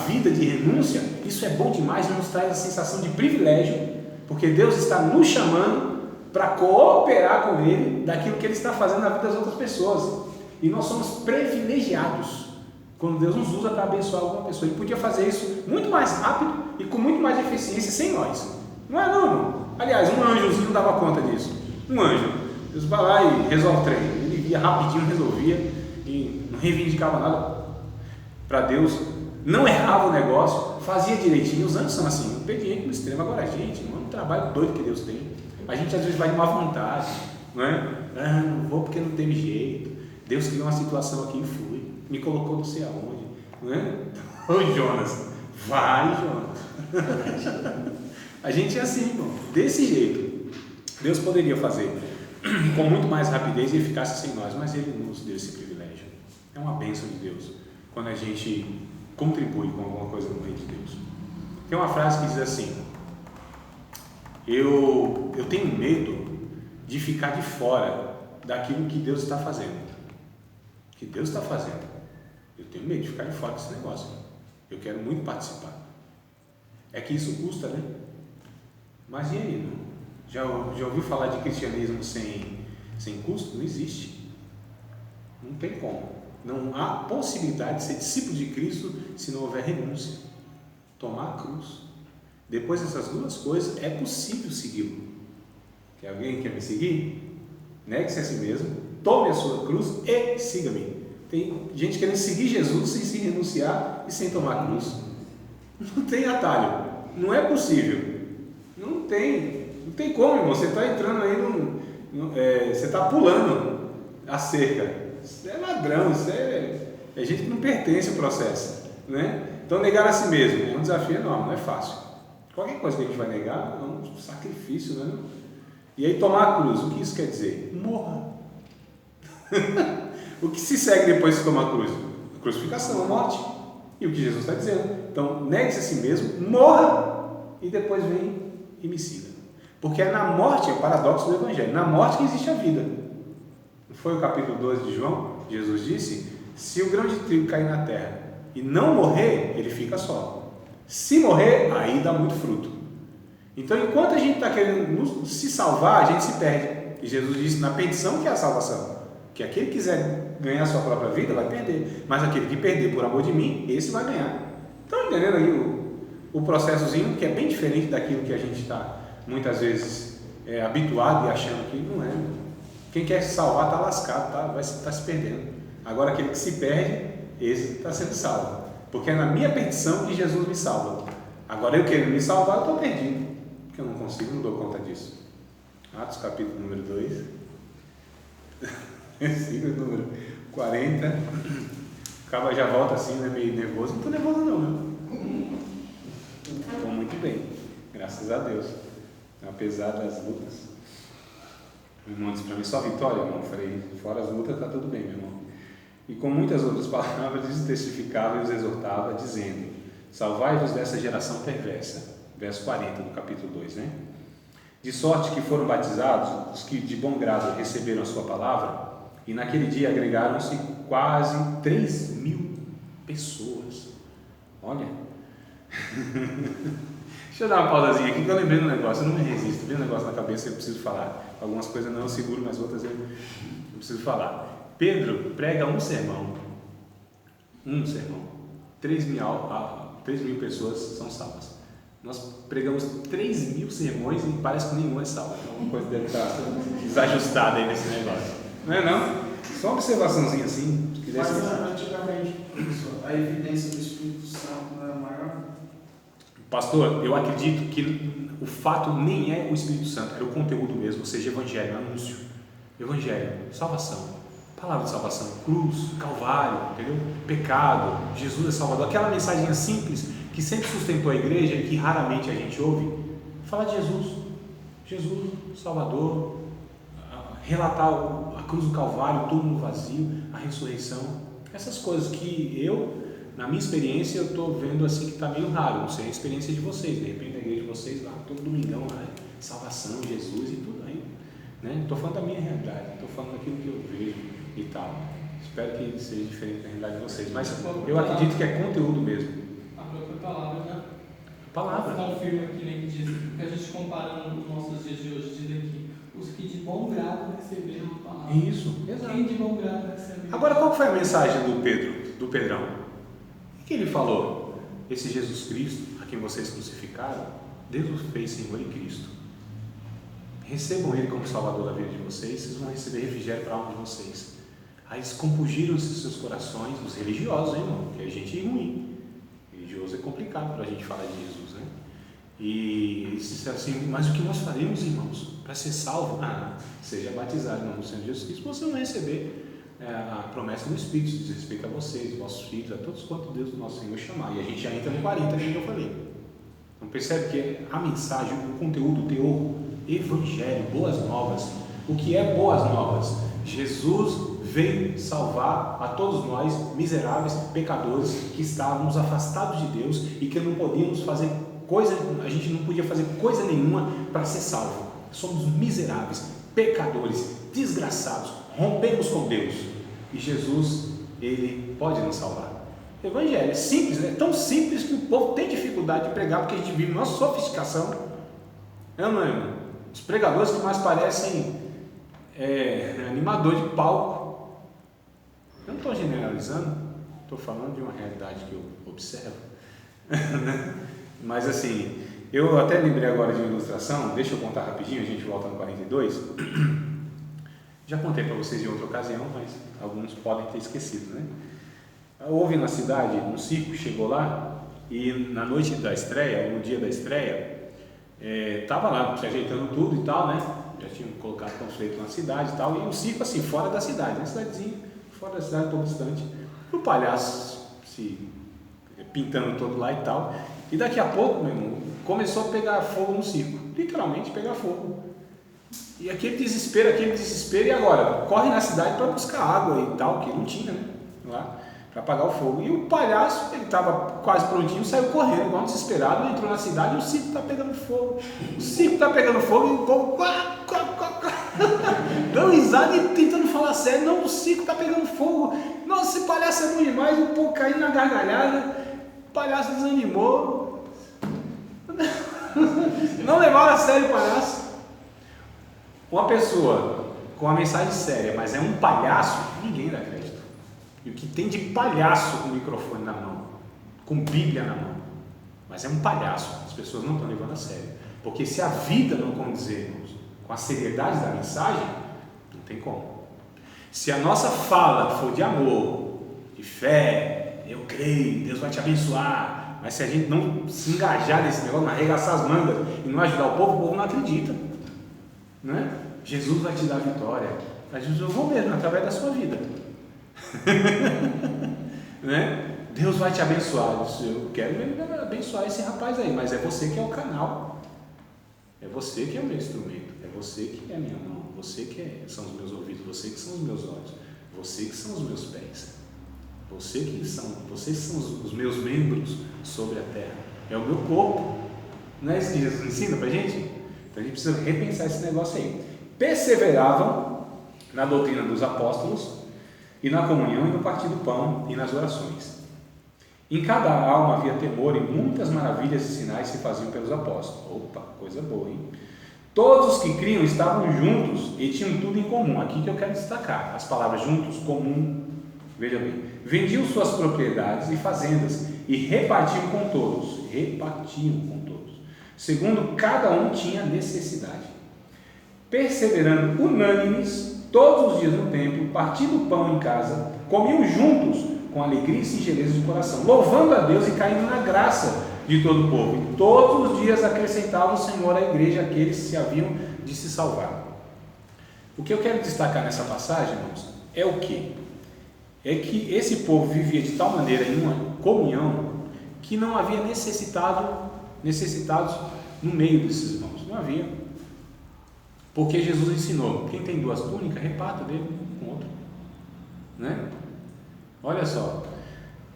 vida de renúncia, isso é bom demais, nos traz a sensação de privilégio, porque Deus está nos chamando para cooperar com Ele daquilo que Ele está fazendo na vida das outras pessoas. E nós somos privilegiados quando Deus nos usa para abençoar alguma pessoa. Ele podia fazer isso muito mais rápido e com muito mais eficiência sem nós. Não é não. Aliás, um anjozinho não dava conta disso. Um anjo. Deus vai lá e resolve o trem. Ele via rapidinho, resolvia e não reivindicava nada para Deus. Não errava o negócio, fazia direitinho. Os anjos são assim, obediente no extremo. Agora a gente, não é um trabalho doido que Deus tem. A gente às vezes vai de má vontade, não é? Não vou porque não teve jeito. Deus criou uma situação aqui e fui. Me colocou não sei aonde, não é? Ô Jonas, vai Jonas. A gente é assim, irmão, desse jeito. Deus poderia fazer com muito mais rapidez e eficácia sem nós, mas Ele nos deu esse privilégio. É uma bênção de Deus quando a gente contribui com alguma coisa no reino de Deus. Tem uma frase que diz assim: eu tenho medo de ficar de fora daquilo que Deus está fazendo. Que Deus está fazendo. Eu tenho medo de ficar de fora desse negócio. Eu quero muito participar. É que isso custa, né? Mas e aí? Não? Já ouviu falar de cristianismo sem custo? Não existe. Não tem como. Não há possibilidade de ser discípulo de Cristo se não houver renúncia. Tomar a cruz. Depois dessas duas coisas, é possível segui-lo. Quer alguém quer me seguir? Negue-se a si mesmo, tome a sua cruz e siga-me. Tem gente querendo seguir Jesus sem se renunciar e sem tomar a cruz. Não tem atalho. Não é possível. Não tem como, irmão. Você está entrando aí, você está pulando a cerca. Isso é ladrão, isso é gente que não pertence ao processo, né? Então negar a si mesmo é um desafio enorme, não é fácil. Qualquer coisa que a gente vai negar é um sacrifício, né? E aí tomar a cruz, o que isso quer dizer? Morra. O que se segue depois de tomar a cruz? A crucificação, a morte. E o que Jesus está dizendo? Então, negue-se a si mesmo, morra e depois vem e me siga. Porque é na morte, é o paradoxo do Evangelho, na morte que existe a vida. Não foi o capítulo 12 de João? Jesus disse: se o grão de trigo cair na terra e não morrer, ele fica só. Se morrer, aí dá muito fruto. Então, enquanto a gente está querendo se salvar, a gente se perde. E Jesus disse na perdição que é a salvação. Que aquele que quiser ganhar a sua própria vida vai perder. Mas aquele que perder por amor de mim, esse vai ganhar. Estão entendendo aí o processozinho, que é bem diferente daquilo que a gente está muitas vezes habituado e achando que não é. Quem quer se salvar está lascado, vai estar se perdendo. Agora aquele que se perde, esse está sendo salvo. Porque é na minha perdição que Jesus me salva. Agora eu querendo me salvar, eu estou perdido. que eu não consigo, não dou conta disso. Atos capítulo número 2, versículo número 40. Acaba, já volta assim, né, meio nervoso. Não estou nervoso não, né? Estou muito bem, graças a Deus, apesar das lutas. O irmão disse para mim, só vitória, irmão. Eu falei, fora as lutas está tudo bem, meu irmão. E com muitas outras palavras, eles testificavam e os exortava, dizendo, salvai-vos dessa geração perversa. Verso 40 do capítulo 2, né? De sorte que foram batizados os que de bom grado receberam a sua palavra, e naquele dia agregaram-se quase 3.000 pessoas. Olha. Deixa eu dar uma pausazinha aqui que eu lembrei do negócio, eu não me resisto, veio um negócio na cabeça que eu preciso falar. Algumas coisas não eu seguro, mas outras eu preciso falar. Pedro prega um sermão, 3.000 pessoas são salvas. Nós pregamos 3.000 sermões e parece que nenhum é salvo. Então uma coisa deve estar desajustada aí nesse negócio. Não é não? Só uma observaçãozinha assim. Mas antigamente, a evidência do Espírito Santo não era maior? Pastor, eu acredito que o fato nem é o Espírito Santo, era o conteúdo mesmo, ou seja, evangelho, anúncio. Evangelho, salvação, palavra de salvação, cruz, calvário, entendeu? Pecado, Jesus é Salvador. Aquela mensagem simples que sempre sustentou a igreja e que raramente a gente ouve. Falar de Jesus, Salvador, relatar a cruz do Calvário, o túmulo vazio, a ressurreição, essas coisas que eu, na minha experiência, eu estou vendo assim que está meio raro. Não sei a experiência de vocês, de repente a igreja de vocês lá, todo domingão, lá, salvação, Jesus e tudo aí, né? Estou falando da minha realidade, estou falando daquilo que eu vejo e tal. Espero que seja diferente da realidade de vocês, mas eu acredito que é conteúdo mesmo. A própria palavra, né? Palavra. Confirma que nem diz, porque a gente comparando nos nossos dias de hoje, diz aqui, os que de bom grado receberam a palavra. Isso, exato. Quem de bom grado recebeu. Agora, qual foi a mensagem do Pedrão? O que ele falou? Esse Jesus Cristo, a quem vocês crucificaram, Deus o fez Senhor e Cristo. Recebam Ele como Salvador da vida de vocês, vocês vão receber refrigério para a alma de vocês. Aí eles compungiram os seus corações, os religiosos, hein, irmão? Que é gente ruim. Religioso é complicado para a gente falar de Jesus, né? E eles disseram assim, mas o que nós faremos, irmãos, para ser salvo? Seja batizado em nome do Senhor Jesus Cristo, você não vai receber a promessa do Espírito, diz respeito a vocês, vossos filhos, a todos quanto Deus do nosso Senhor chamar. E a gente já entra no 40 que eu falei. Então percebe que a mensagem, o conteúdo, o teor, evangelho, boas novas. O que é boas novas? Jesus veio salvar a todos nós, miseráveis, pecadores, que estávamos afastados de Deus e que não podíamos fazer coisa, a gente não podia fazer coisa nenhuma para ser salvo. Somos miseráveis, pecadores, desgraçados, rompemos com Deus e Jesus, Ele pode nos salvar. O evangelho é simples, é tão simples que o povo tem dificuldade de pregar porque a gente vive uma sofisticação. Não é, irmão? Os pregadores que mais parecem animador de palco. Eu não estou generalizando, estou falando de uma realidade que eu observo. Mas assim, eu até lembrei agora de uma ilustração, deixa eu contar rapidinho, a gente volta no 42. Já contei para vocês em outra ocasião, mas alguns podem ter esquecido, né? Houve na cidade um circo, chegou lá e na noite da estreia, no dia da estreia, estava lá se ajeitando tudo e tal, né? Já tinham colocado panfleto na cidade e tal, e o circo assim, fora da cidade, né? Cidadezinha, fora da cidade, um pouco distante. E o palhaço se pintando todo lá e tal. E daqui a pouco, meu irmão, começou a pegar fogo no circo, literalmente pegar fogo. E aquele desespero, e agora? Corre na cidade para buscar água e tal, que não tinha, né? Lá, para apagar o fogo. E o palhaço, ele estava quase prontinho, saiu correndo, igual desesperado, entrou na cidade e o circo está pegando fogo. O circo está pegando fogo e o povo dando risada e tentando falar sério. Não, o circo está pegando fogo. Nossa, esse palhaço é bom demais. E o povo caindo na gargalhada. O palhaço desanimou. Não levaram a sério o palhaço. Uma pessoa com uma mensagem séria, mas é um palhaço, ninguém dá crédito. E o que tem de palhaço com o microfone na mão, com Bíblia na mão, mas é um palhaço, as pessoas não estão levando a sério. Porque se a vida não condizer com a seriedade da mensagem, não tem como. Se a nossa fala for de amor, de fé, eu creio, Deus vai te abençoar, mas se a gente não se engajar nesse negócio, não arregaçar as mangas e não ajudar o povo não acredita, né? Jesus vai te dar a vitória, mas Jesus, eu vou mesmo, através da sua vida. Né? Deus vai te abençoar. Eu quero abençoar esse rapaz aí, mas é você que é o canal, é você que é o meu instrumento, é você que é a minha mão, você que são os meus ouvidos, você que são os meus olhos, você que são os meus pés, vocês que são os meus membros sobre a terra, é o meu corpo. Não é isso que Jesus ensina pra gente? Então a gente precisa repensar esse negócio aí. Perseveravam na doutrina dos apóstolos e na comunhão e no partir do pão e nas orações. Em cada alma havia temor e muitas maravilhas e sinais se faziam pelos apóstolos. Opa, coisa boa, hein? Todos os que criam estavam juntos e tinham tudo em comum. Aqui que eu quero destacar as palavras juntos, comum. Veja bem, vendiam suas propriedades e fazendas e repartiam com todos, segundo cada um tinha necessidade. Perseverando unânimes todos os dias no templo, partindo o pão em casa, comiam juntos com alegria e singeleza de coração, louvando a Deus e caindo na graça de todo o povo. E todos os dias acrescentava o Senhor à igreja aqueles que se haviam de se salvar. O que eu quero destacar nessa passagem, irmãos, é o quê? É que esse povo vivia de tal maneira em uma comunhão que não havia necessitados no meio desses irmãos, não havia, porque Jesus ensinou: quem tem duas túnicas, reparta dele com o outro, né? Olha só,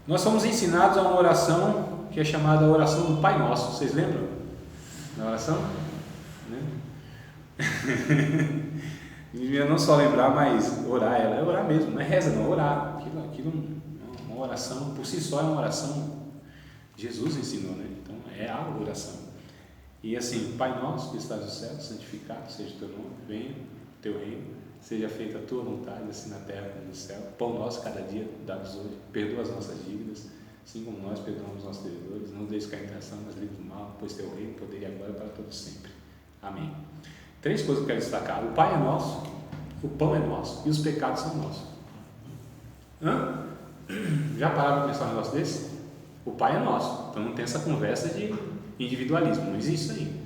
nós somos ensinados a uma oração que é chamada oração do Pai Nosso. Vocês lembram da oração? Né? Devia não só lembrar, mas orar ela. É orar mesmo, não é reza, não, é orar. Aquilo é uma oração, por si só é uma oração. Jesus ensinou, né? Então é a oração. E assim: Pai Nosso que estás no céu, santificado seja o teu nome, venha o teu reino, seja feita a tua vontade, assim na terra como no céu. Pão nosso cada dia dá-nos hoje, perdoa as nossas dívidas, assim como nós perdoamos os nossos devedores, não deixes cair em tentação, mas livre do mal, pois teu reino, poder e glória para todos sempre. Amém. 3 coisas que eu quero destacar: o Pai é nosso, o pão é nosso e os pecados são nossos. Já pararam para pensar um negócio desse? O Pai é nosso, então não tem essa conversa de individualismo, não existe isso aí.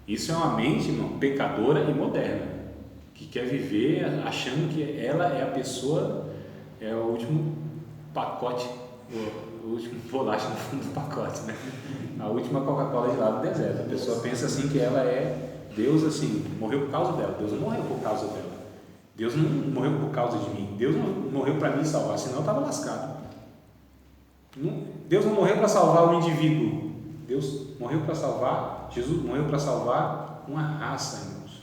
Isso é uma mente, irmão, pecadora e moderna, que quer viver achando que ela é a pessoa, é o último pacote, o último bolacha no fundo do pacote, né? A última Coca-Cola de lá do deserto. A pessoa pensa assim que ela é Deus, assim, morreu por causa dela. Deus não morreu por causa dela. Deus não morreu por causa de mim. Deus não morreu para me salvar, senão eu estava lascado. Deus não morreu para salvar o indivíduo. Deus morreu para salvar, Jesus morreu para salvar uma raça, irmãos.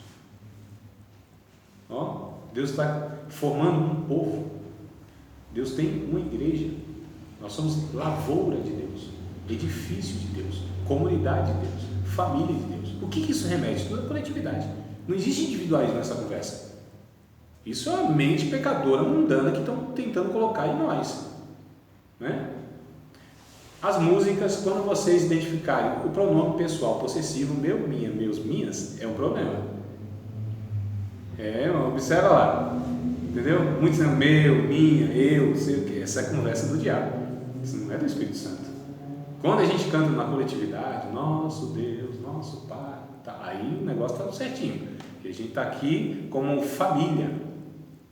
Ó, Deus está formando um povo. Deus tem uma igreja. Nós somos lavoura de Deus, edifício de Deus, comunidade de Deus, família de Deus. O que isso remete? Tudo é coletividade. Não existe individualismo nessa conversa. Isso é uma mente pecadora, mundana, que estão tentando colocar em nós, né? As músicas, quando vocês identificarem o pronome pessoal possessivo, meu, minha, meus, minhas, é um problema. Observa lá, entendeu? Muitos dizem meu, minha, eu, não sei o que. Essa é a conversa do diabo. Isso não é do Espírito Santo. Quando a gente canta na coletividade, nosso Deus, nosso Pai, tá, aí o negócio está certinho. A gente está aqui como família,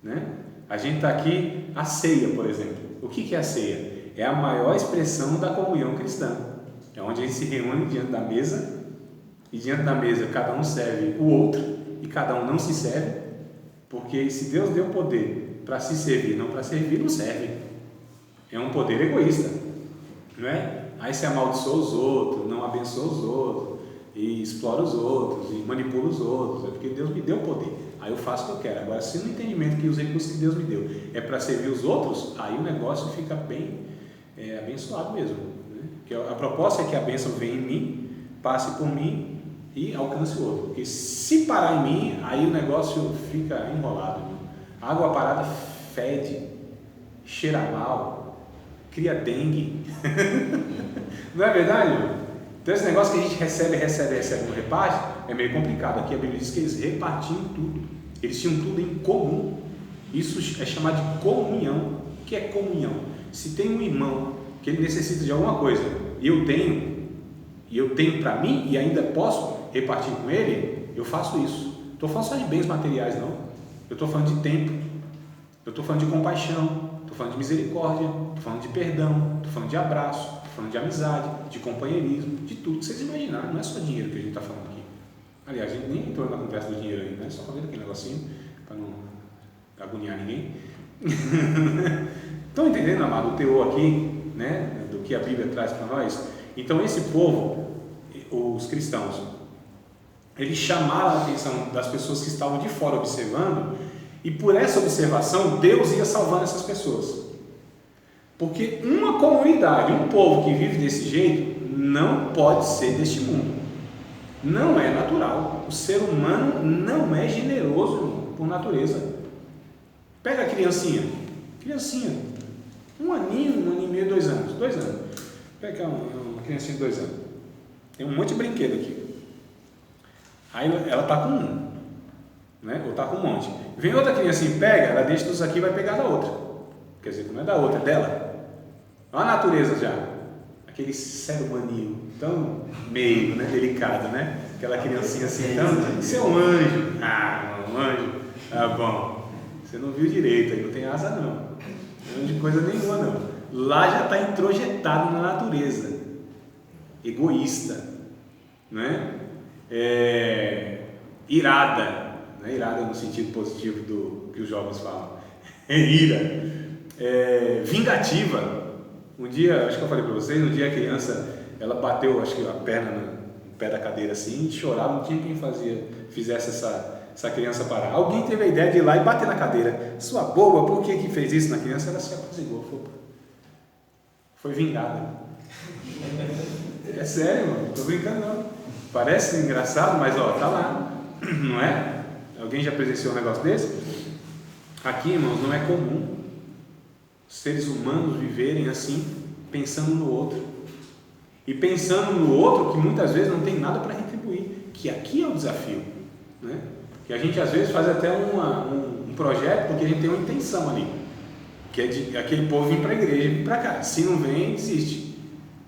né? A gente está aqui, a ceia, por exemplo. O que é a ceia? É a maior expressão da comunhão cristã. É onde a gente se reúne diante da mesa, e diante da mesa cada um serve o outro, e cada um não se serve, porque se Deus deu poder para se servir, não para servir, não serve. É um poder egoísta, não é? Aí se amaldiçoa os outros, não abençoa os outros, e explora os outros, e manipula os outros. É porque Deus me deu poder, aí eu faço o que eu quero. Agora, se no entendimento que os recursos que Deus me deu é para servir os outros, aí o negócio fica bem abençoado mesmo, né? Porque a proposta é que a bênção venha em mim, passe por mim e alcance o outro. Porque se parar em mim, aí o negócio fica enrolado, né? A água parada fede, cheira mal, cria dengue. Não é verdade? Então esse negócio que a gente recebe no reparte é meio complicado. Aqui a Bíblia diz que eles repartiam tudo, eles tinham tudo em comum. Isso é chamado de comunhão. O que é comunhão? Se tem um irmão que ele necessita de alguma coisa, e eu tenho para mim e ainda posso repartir com ele, eu faço isso. Não estou falando só de bens materiais, não. Eu estou falando de tempo, eu estou falando de compaixão, estou falando de misericórdia, estou falando de perdão, estou falando de abraço, estou falando de amizade, de companheirismo, de tudo que vocês imaginarem. Não é só dinheiro que a gente está falando aqui. Aliás, a gente nem entrou na conversa do dinheiro ainda, né? Só fazendo aquele negocinho para não agoniar ninguém. Estão entendendo, amado, o teor aqui, né, do que a Bíblia traz para nós? Então esse povo, os cristãos, eles chamaram a atenção das pessoas que estavam de fora observando, e por essa observação Deus ia salvando essas pessoas, porque uma comunidade, um povo que vive desse jeito não pode ser deste mundo, não é natural. O ser humano não é generoso, irmão, por natureza. Pega a criancinha, um aninho e meio, 2 anos, pega uma criancinha de 2 anos, tem um monte de brinquedo aqui, aí ela está com um, né? Ou está com um monte, vem outra criancinha, pega, ela deixa tudo aqui e vai pegar da outra, quer dizer, não é da outra, é dela. Olha a natureza já, aquele ser humaninho tão meio, né, delicado, né? Aquela criancinha assim, tão, você é um anjo, um anjo, bom, você não viu direito, aí não tem asa não, não é de coisa nenhuma não, lá já está introjetado na natureza, egoísta, né? Irada, não é irada no sentido positivo do que os jovens falam, ira, vingativa. Um dia, acho que eu falei para vocês, um dia a criança, ela bateu, acho que a perna no pé da cadeira assim, chorava, não tinha quem fizesse essa criança parar. Alguém teve a ideia de ir lá e bater na cadeira. Sua boba, por que fez isso na criança? Ela se apaziguou, foi vingada. É sério, mano, não tô brincando não. Parece engraçado, mas ó, tá lá, não é? Alguém já presenciou um negócio desse? Aqui, irmãos, não é comum seres humanos viverem assim, pensando no outro. E pensando no outro que muitas vezes não tem nada para retribuir, que aqui é o desafio, né? Que a gente às vezes faz até um projeto porque a gente tem uma intenção ali, que é de aquele povo vir para a igreja, vir para cá. Se não vem, desiste.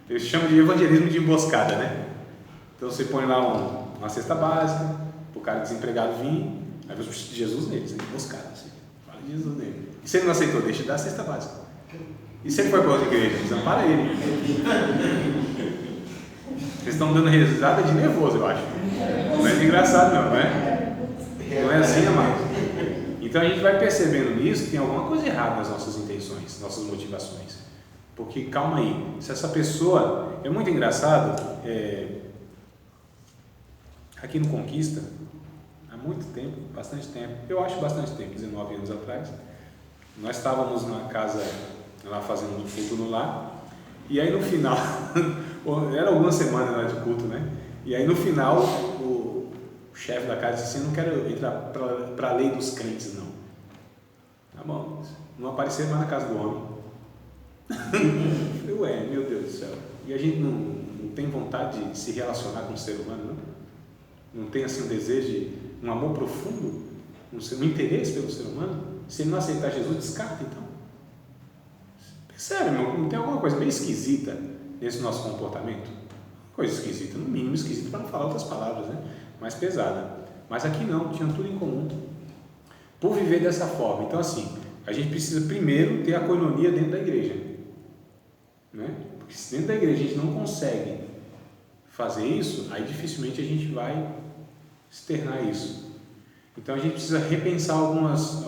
Eles chamam de evangelismo de emboscada, né? Então você põe lá uma cesta básica para o cara desempregado vir, aí você precisa de Jesus neles, emboscada, assim. Fala de Jesus nele. E se ele não aceitou, deixa de dar a cesta básica. E se ele foi para outra igreja, desampara ele. Vocês estão dando risada de nervoso, eu acho. Não é de engraçado não, não é? Não é assim, amados? Então a gente vai percebendo nisso que tem alguma coisa errada nas nossas intenções, nossas motivações. Porque, calma aí, se essa pessoa... É muito engraçado, aqui no Conquista, há muito tempo, bastante tempo, eu acho bastante tempo, 19 anos atrás, nós estávamos na casa, lá fazendo um culto no lar, e aí no final, era algumas semanas lá de culto, né? E aí no final, o chefe da casa disse assim, não quero entrar para a lei dos crentes, não. Tá bom, não aparecer mais na casa do homem. Ué, meu Deus do céu. E a gente não tem vontade de se relacionar com o ser humano, não? Não tem assim um desejo, um amor profundo, um interesse pelo ser humano? Se ele não aceitar Jesus, descarta então. Sério, irmão, não tem alguma coisa bem esquisita nesse nosso comportamento? Coisa esquisita, no mínimo esquisita, para não falar outras palavras, né? Mais pesada. Mas aqui não, tinha tudo em comum. Por viver dessa forma. Então assim, a gente precisa primeiro ter a coinonia dentro da igreja, né? Porque se dentro da igreja a gente não consegue fazer isso, aí dificilmente a gente vai externar isso. Então a gente precisa repensar alguns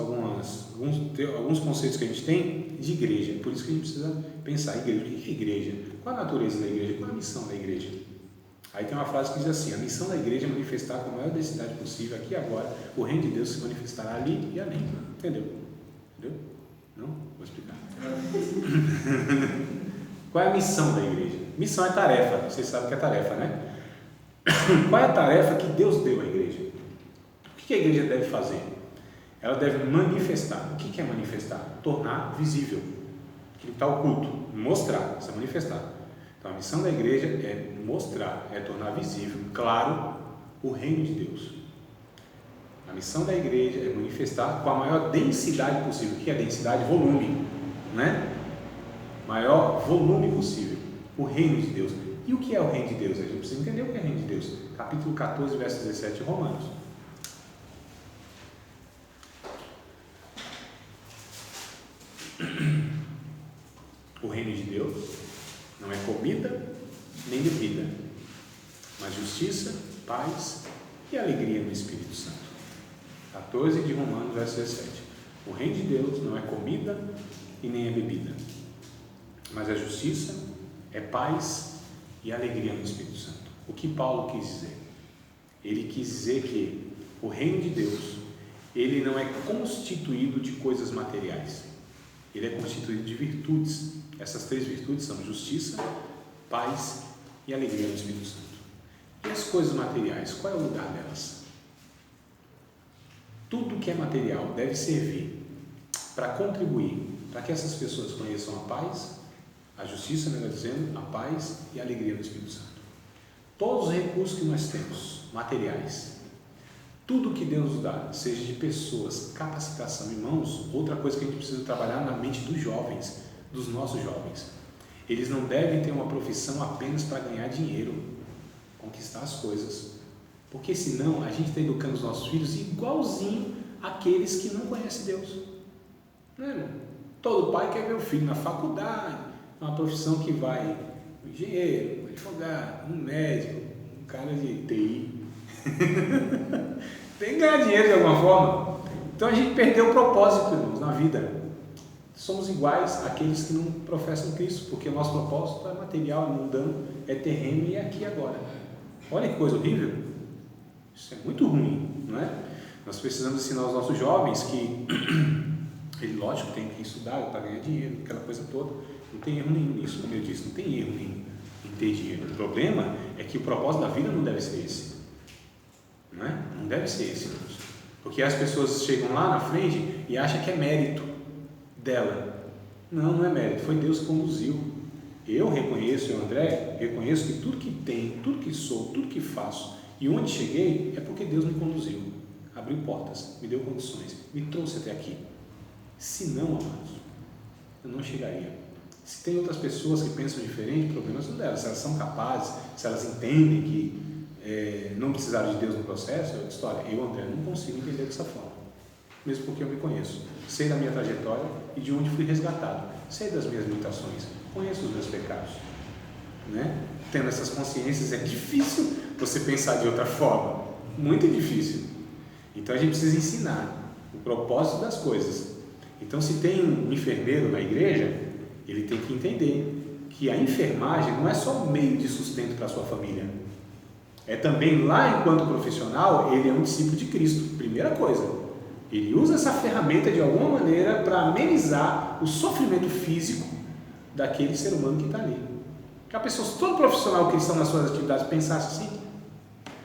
conceitos que a gente tem de igreja. Por isso que a gente precisa pensar em igreja. O que é igreja? Qual a natureza da igreja? Qual a missão da igreja? Aí tem uma frase que diz assim: a missão da igreja é manifestar com a maior densidade possível, aqui e agora, o reino de Deus se manifestará ali e além. Entendeu? Não? Vou explicar. Qual é a missão da igreja? Missão é tarefa, vocês sabem que é tarefa, né? Qual é a tarefa que Deus deu à igreja? O que a igreja deve fazer? Ela deve manifestar. O que é manifestar? Tornar visível. Que está oculto. Mostrar, isso é manifestar. Então a missão da igreja é mostrar, é tornar visível, claro, o reino de Deus. A missão da igreja é manifestar com a maior densidade possível. O que é densidade? Volume, né? Maior volume possível. o reino de Deus. E o que é o reino de Deus? A gente precisa entender o que é o reino de Deus. Capítulo 14, verso 17 de Romanos. O reino de Deus não é comida nem bebida, mas justiça, paz e alegria no Espírito Santo. 14 de Romanos, verso 17. O reino de Deus não é comida e nem é bebida, mas é justiça, é paz e alegria no Espírito Santo. O que Paulo quis dizer? Ele quis dizer que o reino de Deus, ele não é constituído de coisas materiais, ele é constituído de virtudes. Essas 3 virtudes são justiça, paz e alegria no Espírito Santo. E as coisas materiais, qual é o lugar delas? Tudo que é material deve servir para contribuir para que essas pessoas conheçam a paz, a justiça, melhor dizendo, a paz e a alegria no Espírito Santo. Todos os recursos que nós temos, materiais, tudo que Deus nos dá, seja de pessoas, capacitação, irmãos, outra coisa que a gente precisa trabalhar na mente dos jovens, dos nossos jovens, eles não devem ter uma profissão apenas para ganhar dinheiro, conquistar as coisas, porque senão a gente está educando os nossos filhos igualzinho àqueles que não conhecem Deus, não é, irmão? Todo pai quer ver o filho na faculdade, uma profissão que vai um engenheiro, um advogado, um médico, um cara de TI tem que ganhar dinheiro de alguma forma. Então a gente perdeu o propósito, irmãos, na vida. Somos iguais àqueles que não professam Cristo, porque o nosso propósito é material, é mundano, é terreno e é aqui agora. Olha que coisa horrível. Isso é muito ruim, não é? Nós precisamos ensinar aos nossos jovens que ele, lógico, tem que estudar para ganhar dinheiro, aquela coisa toda. Não tem erro nenhum nisso, como eu disse, não tem erro nenhum em ter dinheiro. O problema é que o propósito da vida não deve ser esse. Não é? Não deve ser esse, irmãos. Porque as pessoas chegam lá na frente e acham que é mérito dela. Não, não é mérito, foi Deus que conduziu. Eu reconheço, eu, André, reconheço que tudo que tenho, tudo que sou, tudo que faço e onde cheguei é porque Deus me conduziu, abriu portas, me deu condições, me trouxe até aqui. Se não, amados, eu não chegaria. Se tem outras pessoas que pensam diferente, problemas são delas. Se elas são capazes, se elas entendem que não precisaram de Deus no processo, é outra história. Eu, André, não consigo entender dessa forma, mesmo porque eu me conheço, sei da minha trajetória e de onde fui resgatado, sei das minhas limitações, conheço os meus pecados, né? Tendo essas consciências é difícil você pensar de outra forma, muito difícil. Então a gente precisa ensinar o propósito das coisas. Então, se tem um enfermeiro na igreja, ele tem que entender que a enfermagem não é só um meio de sustento para a sua família, é também lá, enquanto profissional, ele é um discípulo de Cristo. Primeira coisa, ele usa essa ferramenta de alguma maneira para amenizar o sofrimento físico daquele ser humano que está ali. Que a pessoa, se todo profissional cristão nas suas atividades pensasse assim,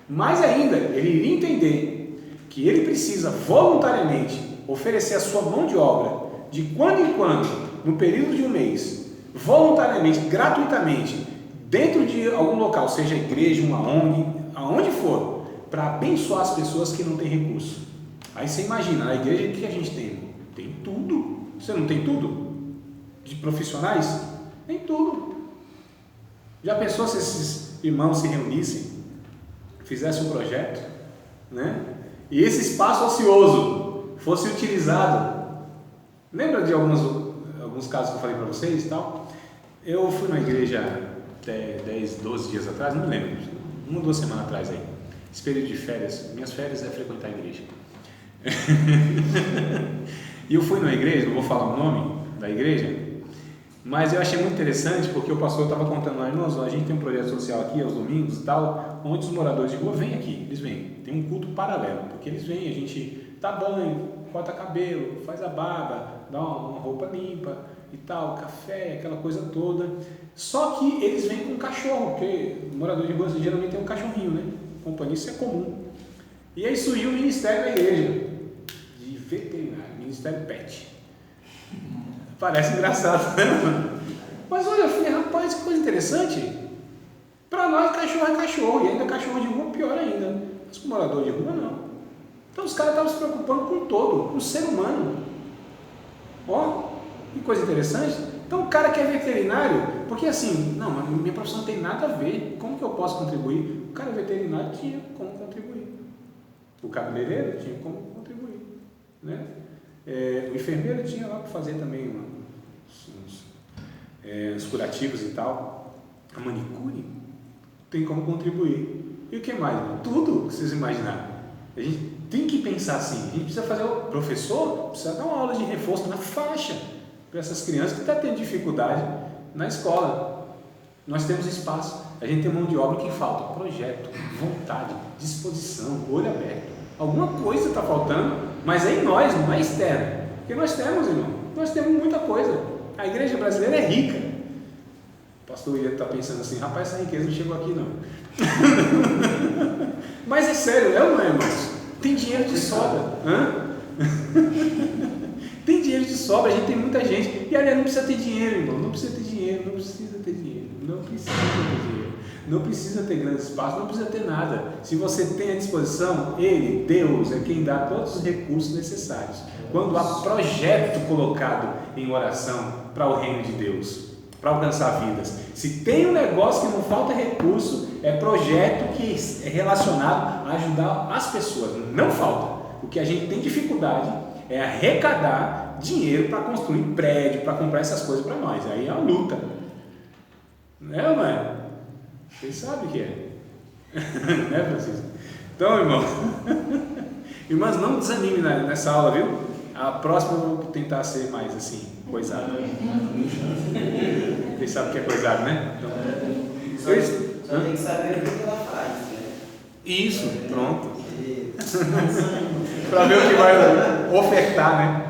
mais ainda, ele iria entender que ele precisa voluntariamente oferecer a sua mão de obra de quando em quando, no período de um mês, voluntariamente, gratuitamente, dentro de algum local, seja igreja, uma ONG, aonde for, para abençoar as pessoas que não têm recurso. Aí você imagina, na igreja o que a gente tem? Tem tudo. Você não tem tudo? De profissionais? Tem tudo. Já pensou se esses irmãos se reunissem, fizessem um projeto, né? E esse espaço ocioso fosse utilizado? Lembra de alguns casos que eu falei para vocês e tal? Eu fui na igreja 10, 12 dias atrás, não me lembro, 1 ou 2 semanas atrás aí, esse período de férias, minhas férias é frequentar a igreja. E eu fui numa igreja, não vou falar o nome da igreja, mas eu achei muito interessante porque o pastor estava contando lá, irmãos, a gente tem um projeto social aqui aos domingos e tal, onde os moradores de rua vêm aqui, eles vêm, tem um culto paralelo, porque eles vêm, a gente dá banho, corta cabelo, faz a barba, dá uma roupa limpa e tal, café, aquela coisa toda. Só que eles vêm com um cachorro, porque o morador de rua geralmente tem um cachorrinho, né? Companhia, isso é comum. E aí surgiu o ministério da igreja de veterinário, ministério pet. Parece engraçado, né? Mas olha, eu falei, rapaz, que coisa interessante. Para nós, cachorro é cachorro, e ainda cachorro de rua pior ainda. Mas com morador de rua, não. Então os caras estavam se preocupando com o todo, com o ser humano. Ó, que coisa interessante. Então o cara que é veterinário, porque assim, não, minha profissão não tem nada a ver, como que eu posso contribuir? O cara veterinário tinha como contribuir, o cabeleireiro tinha como contribuir, né? O enfermeiro tinha lá para fazer também uns curativos e tal, a manicure tem como contribuir, e o que mais? Tudo que vocês imaginaram. A gente tem que pensar assim, a gente precisa fazer, o professor precisa dar uma aula de reforço na faixa para essas crianças que estão tendo dificuldade na escola. Nós temos espaço, a gente tem mão de obra, que falta projeto, vontade, disposição, olho aberto. Alguma coisa está faltando, mas é em nós, não é externo. Porque nós temos, irmão, nós temos muita coisa. A igreja brasileira é rica. O pastor William está pensando assim, rapaz, essa riqueza não chegou aqui não. Mas é sério, ou não é, irmãos? Tem dinheiro de sobra. Tem dinheiro de sobra, a gente tem muita gente. E aliás, não precisa ter dinheiro, irmão. Não precisa ter dinheiro, não precisa ter dinheiro. Não precisa ter dinheiro. Não precisa ter grande espaço, não precisa ter nada. Se você tem à disposição, Ele, Deus, é quem dá todos os recursos necessários. Quando há projeto colocado em oração para o reino de Deus, para alcançar vidas. Se tem um negócio que não falta recurso, é projeto que é relacionado a ajudar as pessoas. Não falta. O que a gente tem dificuldade é arrecadar dinheiro para construir prédio, para comprar essas coisas para nós. Aí é uma luta. Não é, ou não é? Vocês sabem o que é. Né, Francisco? Então, irmão, irmãs, não desanime nessa aula, viu? A próxima eu vou tentar ser mais assim, coisado. Vocês sabem o que é coisado, né? Então, só tem que saber o que ela faz, né? Isso, pronto. Para ver o que vai ofertar, né?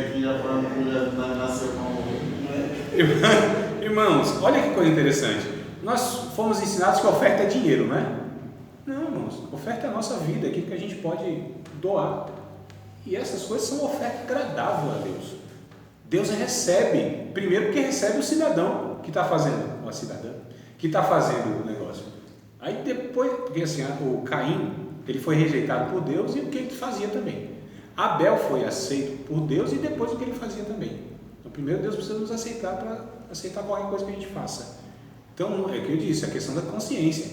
Aqui já nasceu com... Irmãos, olha que coisa interessante. Nós fomos ensinados que a oferta é dinheiro, não é? Não, irmãos, oferta é a nossa vida, aquilo que a gente pode doar. E essas coisas são uma oferta agradável a Deus. Deus recebe, primeiro porque recebe o cidadão que está fazendo, ou a cidadã, que está fazendo o negócio. Aí depois, porque assim, o Caim, ele foi rejeitado por Deus e o que ele fazia também. Abel foi aceito por Deus e depois o que ele fazia também. Então primeiro Deus precisa nos aceitar para aceitar qualquer coisa que a gente faça. Então, é o que eu disse, a questão da consciência.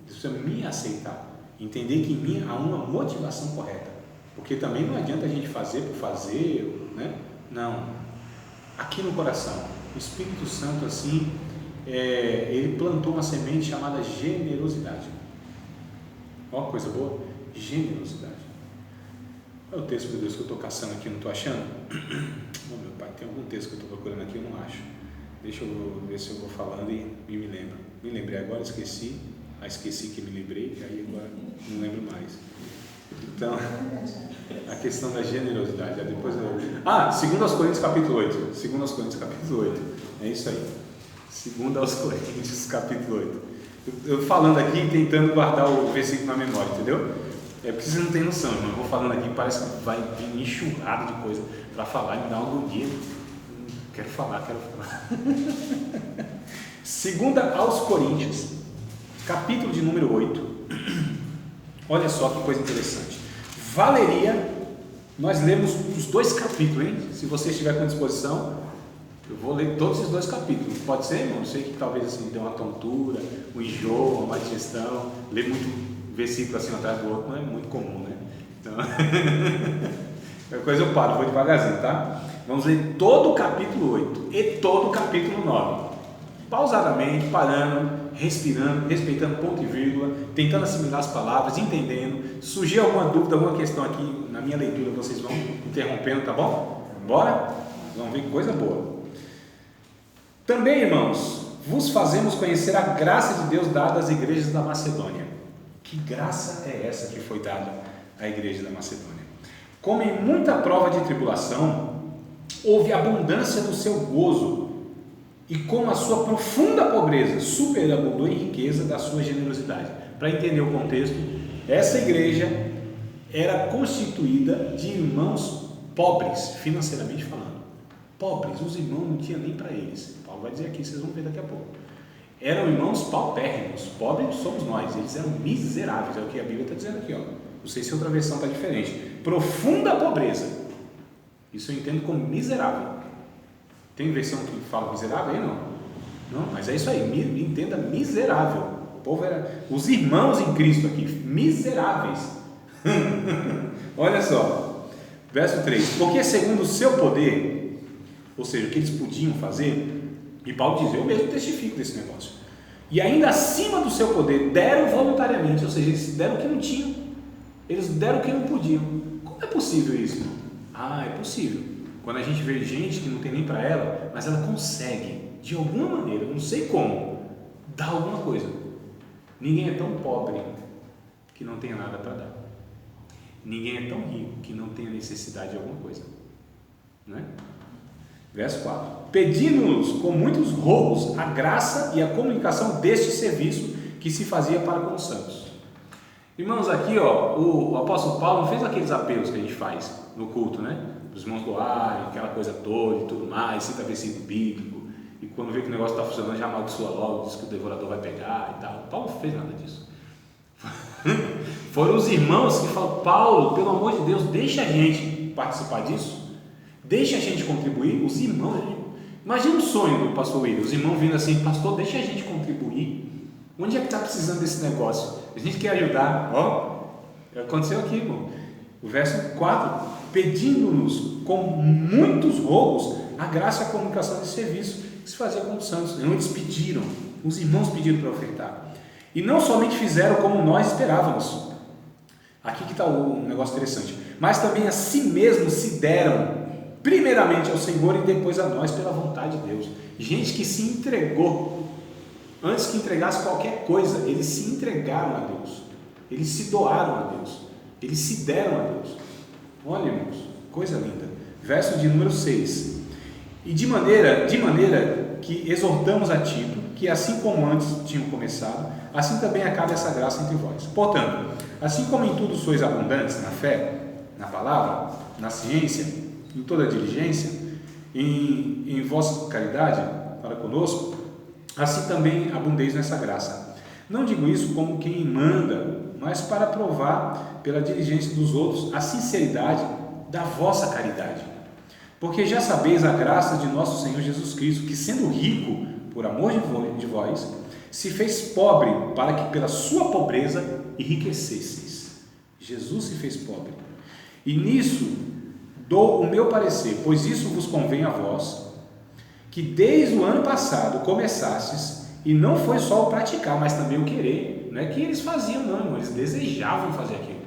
Deus precisa me aceitar, entender que em mim há uma motivação correta. Porque também não adianta a gente fazer por fazer, né? Não. Aqui no coração, o Espírito Santo, assim, ele plantou uma semente chamada generosidade. Ó, coisa boa, generosidade. Qual é o texto, meu Deus, que eu estou caçando aqui, não estou achando? Oh, meu pai, tem algum texto que eu estou procurando aqui, eu não acho. Deixa eu ver se eu vou falando e me lembro. Me lembrei agora, esqueci. Esqueci que me lembrei, aí agora não lembro mais. Então, a questão da generosidade. Depois eu... 2 Coríntios capítulo 8. 2 Coríntios capítulo 8. É isso aí. 2 Coríntios capítulo 8. Eu falando aqui, tentando guardar o versículo na memória, entendeu? É porque vocês não têm noção, irmão. Eu vou falando aqui, parece que vai vir enxurrado de coisa para falar, me dá uma agonia. Quero falar. 2 aos Coríntios, capítulo de número 8. Olha só que coisa interessante. Valeria, nós lemos os 2 capítulos, hein? Se você estiver com disposição, eu vou ler todos esses 2 capítulos. Pode ser, irmão? Eu sei que talvez assim dê uma tontura, um enjoo, uma má digestão. Ler muito versículo assim um atrás do outro não é muito comum, né? Então, qualquer coisa eu paro, vou devagarzinho, tá? Vamos ler todo o capítulo 8 e todo o capítulo 9. Pausadamente, parando, respirando, respeitando ponto e vírgula, tentando assimilar as palavras, entendendo. Surgir alguma dúvida, alguma questão aqui na minha leitura, vocês vão interrompendo, tá bom? Bora? Vamos ver que coisa boa. Também, irmãos, vos fazemos conhecer a graça de Deus dada às igrejas da Macedônia. Que graça é essa que foi dada à igreja da Macedônia? Como em muita prova de tribulação, houve abundância do seu gozo, e como a sua profunda pobreza superabundou em riqueza da sua generosidade. Para entender o contexto, essa igreja era constituída de irmãos pobres, financeiramente falando. Pobres, os irmãos não tinham nem para eles. Paulo vai dizer aqui, vocês vão ver daqui a pouco. Eram irmãos paupérrimos, pobres somos nós, eles eram miseráveis, é o que a Bíblia está dizendo aqui, ó. Não sei se outra versão está diferente. Profunda pobreza, isso eu entendo como miserável. Tem versão que fala miserável aí? Não, mas é isso aí, entenda miserável. O povo era, os irmãos em Cristo aqui, miseráveis. Olha só, verso 3: porque segundo o seu poder, ou seja, o que eles podiam fazer, e Paulo diz, eu mesmo testifico desse negócio, e ainda acima do seu poder, deram voluntariamente, ou seja, eles deram o que não tinham, eles deram o que não podiam. Como é possível isso? É possível, quando a gente vê gente que não tem nem para ela, mas ela consegue, de alguma maneira, não sei como, dar alguma coisa. Ninguém é tão pobre que não tenha nada para dar. Ninguém é tão rico que não tenha necessidade de alguma coisa, não é? Verso 4: pedindo-nos com muitos rogos a graça e a comunicação deste serviço que se fazia para com os santos. Irmãos, aqui o apóstolo Paulo não fez aqueles apelos que a gente faz no culto, né? Os irmãos doarem, aquela coisa toda e tudo mais, cita versículo bíblico, e quando vê que o negócio está funcionando já amaldiçoa logo, diz que o devorador vai pegar e tal. Paulo não fez nada disso. Foram os irmãos que falaram, Paulo, pelo amor de Deus, deixa a gente participar disso, deixa a gente contribuir. Os irmãos, imagina o sonho do pastor William, os irmãos vindo assim, pastor, deixa a gente contribuir. Onde é que está precisando desse negócio? A gente quer ajudar. Aconteceu aqui, irmão. O verso 4: pedindo-nos com muitos rogos a graça e a comunicação desse serviço que se fazia com os santos. Eles pediram, os irmãos pediram para ofertar, e não somente fizeram como nós esperávamos. Aqui que está o negócio interessante, mas também a si mesmos se deram, primeiramente ao Senhor e depois a nós, pela vontade de Deus. Gente que se entregou, antes que entregasse qualquer coisa, eles se entregaram a Deus, eles se doaram a Deus, eles se deram a Deus. Olha, irmãos, coisa linda. Verso de número 6: e de maneira que exortamos a Tito, que assim como antes tinham começado, assim também acabe essa graça entre vós. Portanto, assim como em tudo sois abundantes na fé, na palavra, na ciência, em toda diligência, em vossa caridade para conosco, assim também abundeis nessa graça. Não digo isso como quem manda, mas para provar pela diligência dos outros a sinceridade da vossa caridade. Porque já sabeis a graça de nosso Senhor Jesus Cristo, que sendo rico por amor de vós, se fez pobre para que pela sua pobreza enriquecesseis. Jesus se fez pobre. E nisso dou o meu parecer, pois isso vos convém a vós, que desde o ano passado começastes, e não foi só o praticar, mas também o querer. Não é que eles faziam, não, irmão, eles desejavam fazer aquilo.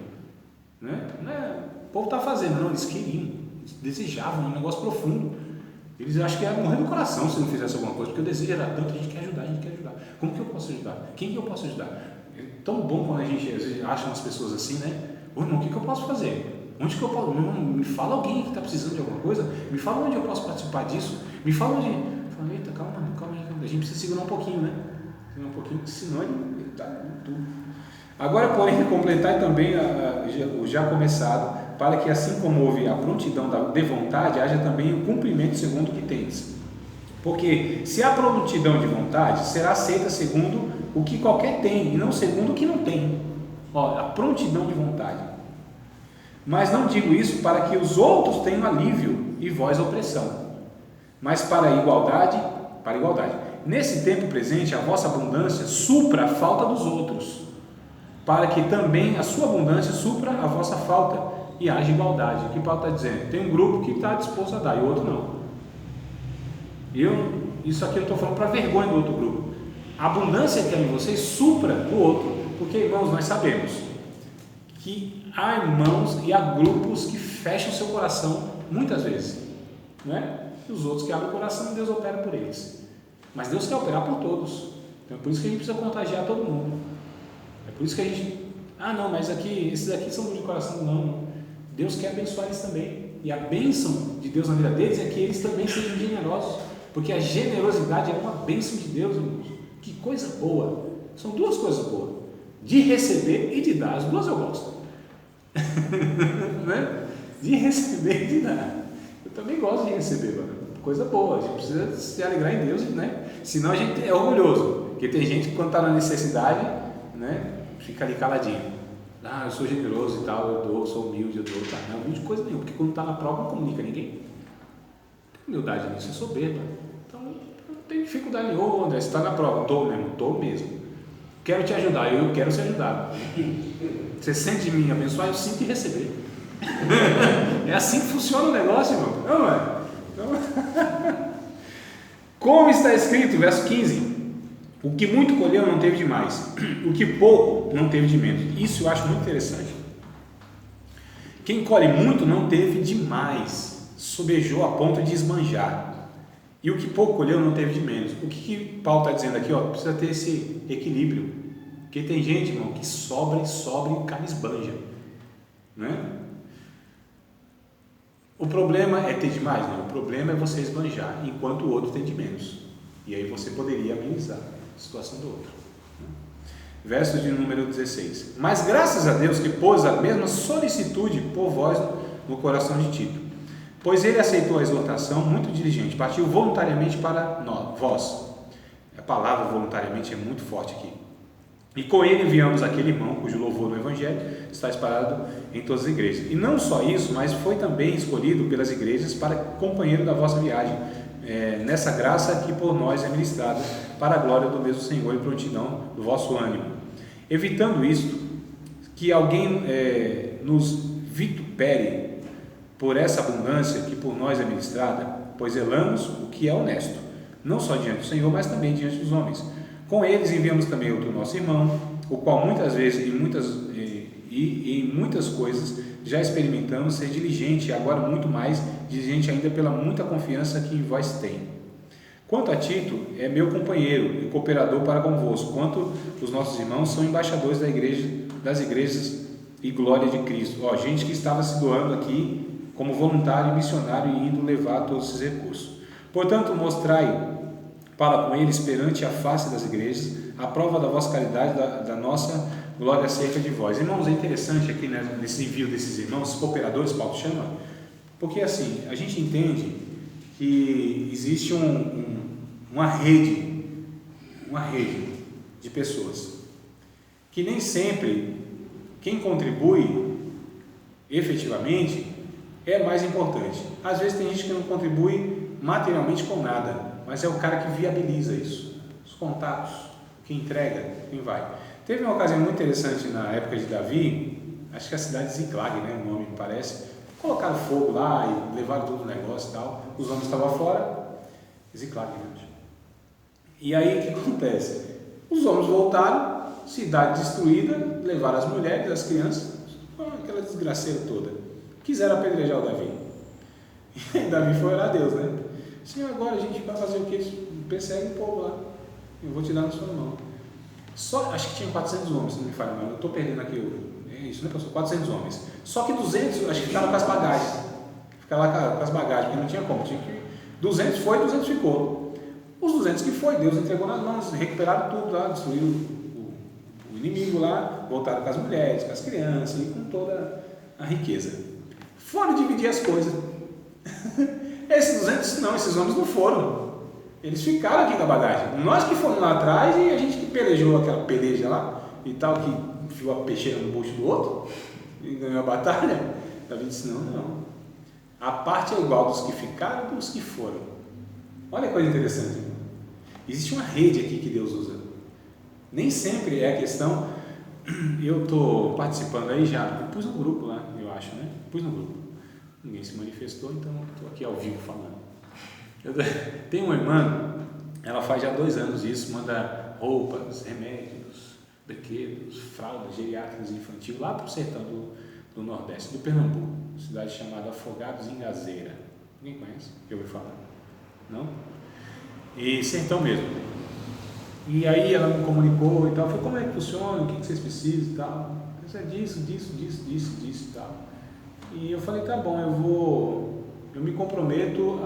Não é o povo está fazendo, não, eles queriam, eles desejavam, um negócio profundo. Eles acham que ia morrer no coração se não fizesse alguma coisa, porque o desejo era tanto, a gente quer ajudar. Como que eu posso ajudar? Quem que eu posso ajudar? É tão bom quando a gente às vezes acha umas pessoas assim, né? Ô irmão, o que eu posso fazer? Onde que eu posso? Me fala alguém que está precisando de alguma coisa, me fala onde eu posso participar disso, me fala onde. Fala, eita, calma aí, a gente precisa segurar um pouquinho, né? Segurar um pouquinho, senão ele está tudo. Agora, porém, completai também o já começado, para que assim como houve a prontidão de vontade, haja também o cumprimento segundo o que tens. Porque se há prontidão de vontade, será aceita segundo o que qualquer tem, e não segundo o que não tem. A prontidão de vontade. Mas não digo isso para que os outros tenham alívio e vós opressão, mas para igualdade. Nesse tempo presente, a vossa abundância supra a falta dos outros, para que também a sua abundância supra a vossa falta, e haja igualdade. O que Paulo está dizendo? Tem um grupo que está disposto a dar e o outro não. Isso aqui eu estou falando para vergonha do outro grupo. A abundância que há em vocês supra o outro, porque, irmãos, nós sabemos que há irmãos e há grupos que fecham seu coração muitas vezes, não é? E os outros que abrem o coração, Deus opera por eles. Mas Deus quer operar por todos. Então é por isso que a gente precisa contagiar todo mundo. É por isso que a gente... não, mas aqui, esses aqui são de coração. Não. Deus quer abençoar eles também. E a bênção de Deus na vida deles é que eles também sejam generosos. Porque a generosidade é uma bênção de Deus, irmãos. Que coisa boa. São duas coisas boas. De receber e de dar. As duas eu gosto. Né? De receber e de dar. Eu também gosto de receber, mano. Coisa boa. A gente precisa se alegrar em Deus, né? Senão a gente é orgulhoso. Porque tem gente que quando está na necessidade, né, fica ali caladinho. Eu sou generoso e tal, eu dou, sou humilde, eu dou. Não é humilde coisa nenhuma, porque quando está na prova não comunica ninguém. Humildade nisso é soberba. Então, não tem dificuldade nenhuma, André. Você está na prova. Estou mesmo. Quero te ajudar, eu quero ser ajudado. Você sente de mim abençoar, eu sinto de receber. É assim que funciona o negócio, irmão. Não é? Não. Como está escrito, verso 15: o que muito colheu não teve de mais, o que pouco não teve de menos. Isso eu acho muito interessante. Quem colhe muito não teve de mais, sobejou a ponto de esbanjar. E o que pouco colheu não teve de menos. O que Paulo está dizendo aqui? Precisa ter esse equilíbrio. Porque tem gente, irmão, que sobra e o cara esbanja. Né? O problema é ter demais? Não. O problema é você esbanjar, enquanto o outro tem de menos. E aí você poderia amenizar a situação do outro. Verso de número 16. Mas graças a Deus que pôs a mesma solicitude por vós no coração de Tito, pois ele aceitou a exortação muito diligente, partiu voluntariamente para vós. A palavra voluntariamente é muito forte aqui. E com ele enviamos aquele irmão cujo louvor no Evangelho está espalhado em todas as igrejas. E não só isso, mas foi também escolhido pelas igrejas para companheiro da vossa viagem, nessa graça que por nós é ministrada, para a glória do mesmo Senhor e prontidão do vosso ânimo. Evitando isto, que alguém nos vitupere por essa abundância que por nós é ministrada, pois zelamos o que é honesto, não só diante do Senhor, mas também diante dos homens. Com eles enviamos também outro nosso irmão, o qual muitas vezes em muitas coisas já experimentamos ser diligente, e agora muito mais diligente ainda pela muita confiança que em vós tem. Quanto a Tito, é meu companheiro e cooperador para convosco, quanto os nossos irmãos são embaixadores das igrejas e glória de Cristo. Gente que estava se doando aqui como voluntário e missionário e indo levar todos esses recursos. Portanto, mostrai para com eles perante a face das igrejas a prova da vossa caridade, da nossa glória acerca de vós. Irmãos, é interessante aqui nesse envio desses irmãos, cooperadores, Paulo chama, porque assim, a gente entende que existe uma rede de pessoas, que nem sempre quem contribui efetivamente é mais importante. Às vezes tem gente que não contribui materialmente com nada, mas é o cara que viabiliza isso, os contatos, que entrega, quem vai. Teve uma ocasião muito interessante na época de Davi, acho que a cidade de Ziklag, né, o nome me parece, colocaram fogo lá e levaram todo o negócio e tal, os homens estavam fora, Ziklag, gente. E aí o que acontece? Os homens voltaram, cidade destruída, levaram as mulheres, as crianças, aquela desgraceira toda, quiseram apedrejar o Davi. E aí Davi foi orar a Deus, né? Senhor, agora a gente vai fazer o que? Persegue o povo lá, eu vou te dar na sua mão. Só, acho que tinha 400 homens, se não me falha, mas eu estou perdendo aqui, isso, né, pastor? 400 homens. Só que 200, acho que ficaram com as bagagens. Ficaram lá com as bagagens, porque não tinha como. Tinha que, 200 foi, 200 ficou. Os 200 que foi, Deus entregou nas mãos, recuperaram tudo lá, destruíram o inimigo lá, voltaram com as mulheres, com as crianças e com toda a riqueza. Foram dividir as coisas. Esses 200 não, esses homens não foram. Eles ficaram aqui com a bagagem. Nós que fomos lá atrás e a gente que pelejou aquela peleja lá e tal, que enfiou a peixeira no bucho do outro e ganhou a batalha. Davi disse: não. A parte é igual dos que ficaram e dos que foram. Olha que coisa interessante. Existe uma rede aqui que Deus usa. Nem sempre é a questão. Eu estou participando aí já. Eu pus no grupo lá, eu acho, né? Pus no grupo. Ninguém se manifestou, então estou aqui ao vivo falando. Tem uma irmã, ela faz já 2 anos isso, manda roupas, remédios, brinquedos, fraldas geriátricas infantil lá para o sertão do Nordeste, do Pernambuco, cidade chamada Afogados em Gazeira. Ninguém conhece? Eu ouvi falar? Não? E sertão mesmo. E aí ela me comunicou e tal, falei: como é que funciona, o que vocês precisam e tal. Eu disse: disso e tal. E eu falei: tá bom, eu me comprometo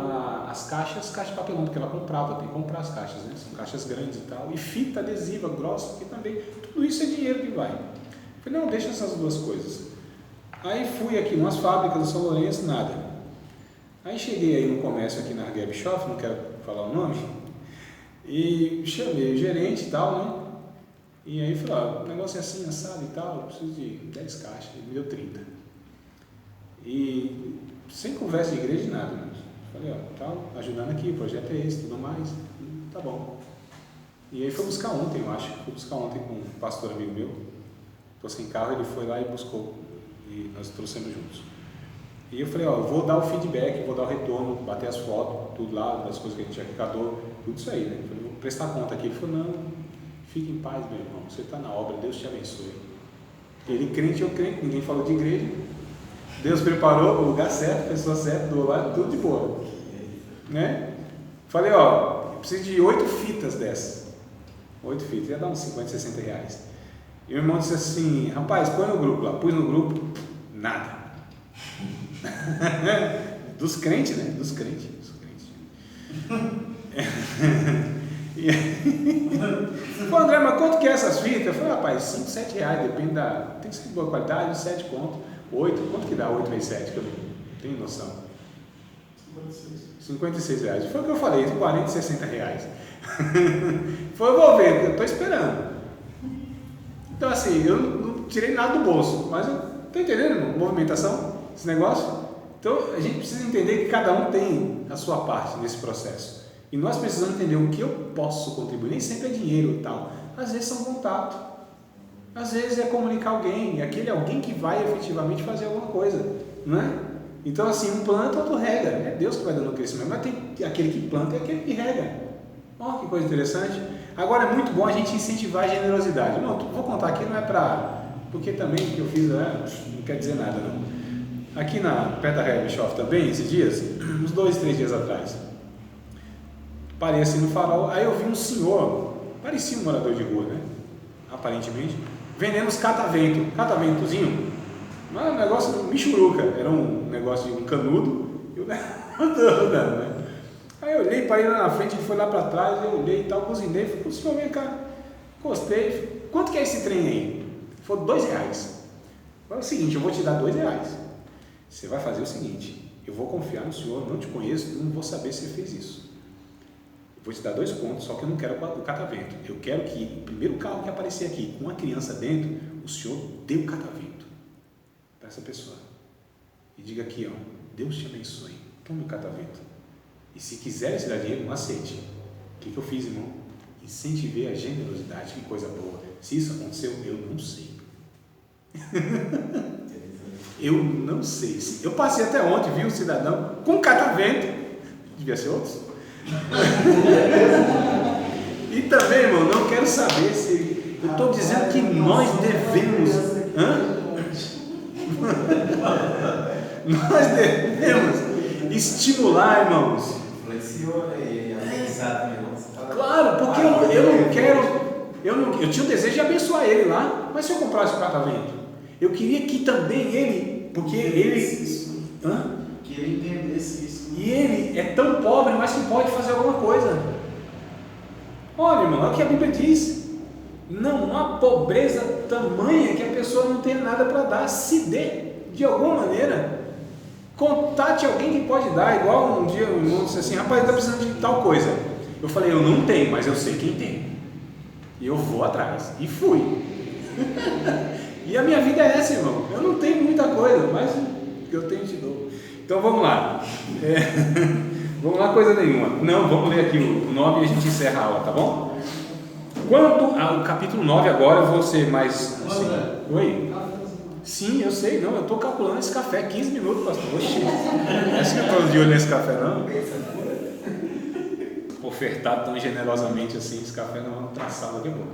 as caixas de papelão, porque ela comprava, tem que comprar as caixas, né? São caixas grandes e tal, e fita adesiva grossa, que também, tudo isso é dinheiro que vai. Eu falei: não, deixa essas 2 coisas. Aí fui aqui umas fábricas do São Lourenço, nada. Aí cheguei aí no comércio aqui na Argueb Shopping, não quero falar o nome, e chamei o gerente e tal, né? E aí falei: o negócio é assim, assado e tal, eu preciso de 10 caixas, ele me deu 30. E sem conversa de igreja, nada, né? Falei, tal, ajudando aqui, o projeto é esse, tudo mais. Tá bom. E aí foi buscar ontem, eu acho. Fui buscar ontem com um pastor amigo meu. Estou sem carro, ele foi lá e buscou. E nós trouxemos juntos. E eu falei, eu vou dar o feedback, vou dar o retorno, bater as fotos, tudo lá, das coisas que a gente arrecadou, tudo isso aí, né? Eu falei, vou prestar conta aqui. Ele falou, não, fique em paz, meu irmão, você está na obra, Deus te abençoe. Ele crente, eu crente, ninguém falou de igreja. Deus preparou o lugar certo, a pessoa certa, do lado, tudo de boa. Né? Falei, eu preciso de 8 fitas dessas. 8 fitas, ia dar uns 50, 60 reais. E o irmão disse assim, rapaz, põe no grupo lá. Pus no grupo, nada. Dos crentes, né? Dos crentes. E aí, pô, André, mas quanto que é essas fitas? Eu falei, rapaz, 5, 7 reais, depende da... Tem que ser de boa qualidade, 7 conto, 8, quanto que dá 8 vezes 7? Que eu não tenho noção. 56 reais. Foi o que eu falei, de 40 e 60 reais. Foi, eu vou ver, eu estou esperando. Então assim, eu não tirei nada do bolso, mas eu estou entendendo, irmão? Movimentação, esse negócio. Então a gente precisa entender que cada um tem a sua parte nesse processo. E nós precisamos entender o que eu posso contribuir. Nem sempre é dinheiro e tal. Às vezes são contato. Às vezes é comunicar alguém. E aquele alguém que vai efetivamente fazer alguma coisa. Não é? Então assim, um planta, outro rega. É Deus que vai dando o crescimento. Mas tem aquele que planta e aquele que rega. Olha que coisa interessante. Agora é muito bom a gente incentivar a generosidade. Não, vou contar aqui, não é para... Porque também o que eu fiz não quer dizer nada não. Aqui perto da Rea Bischoff também, esses dias, uns 2, 3 dias atrás, parei assim no farol, aí eu vi um senhor, parecia um morador de rua, né? Aparentemente, vendendo os cataventozinho, mas um negócio michuruca, era um negócio de um canudo, e o negócio andando, né? Aí eu olhei para ele lá na frente, ele foi lá para trás, eu olhei e tal, buzinei, falei, o senhor vem cá, encostei, quanto que é esse trem aí? Ele falou, R$2. Falei, é o seguinte, eu vou te dar R$2. Você vai fazer o seguinte, eu vou confiar no senhor, não te conheço, não vou saber se você fez isso. Eu vou te dar 2 contos, só que eu não quero o catavento. Eu quero que o primeiro carro que aparecer aqui com uma criança dentro, o senhor dê o catavento para essa pessoa. E diga aqui, Deus te abençoe, tome o catavento. E se quiser te dar dinheiro, não aceite. O que eu fiz, irmão? Incentivei a generosidade, que coisa boa. Se isso aconteceu, eu não sei. Eu não sei. Eu passei até ontem, vi um cidadão com catavento, devia ser outros. E também, irmão, não quero saber se... Eu estou dizendo que nós devemos... Nós devemos estimular, irmãos. Claro, porque eu não quero... Eu tinha o desejo de abençoar ele lá, mas se eu comprasse o catavento, eu queria que também ele, porque ele... Que ele entendesse isso. E ele é tão pobre, mas que pode fazer alguma coisa. Olha, irmão, é o que a Bíblia diz. Não há pobreza tamanha que a pessoa não tenha nada para dar. Se dê, de alguma maneira. Contate alguém que pode dar. Igual um dia o irmão disse assim, rapaz, está precisando de tal coisa. Eu falei, eu não tenho, mas eu sei quem tem. E eu vou atrás. E fui. E a minha vida é essa, irmão. Eu não tenho muita coisa, mas o que eu tenho te dou. Então vamos lá. Vamos lá, coisa nenhuma. Não, vamos ler aqui o 9 e a gente encerra a aula, tá bom? Quanto ao capítulo 9 agora, eu vou ser mais... Assim, oi? Sim, eu sei, não, eu estou calculando esse café, 15 minutos, pastor. Oxi, não é assim que eu estou de olho nesse café, não. Ofertado tão generosamente assim, esse café não vamos traçar daqui a pouco.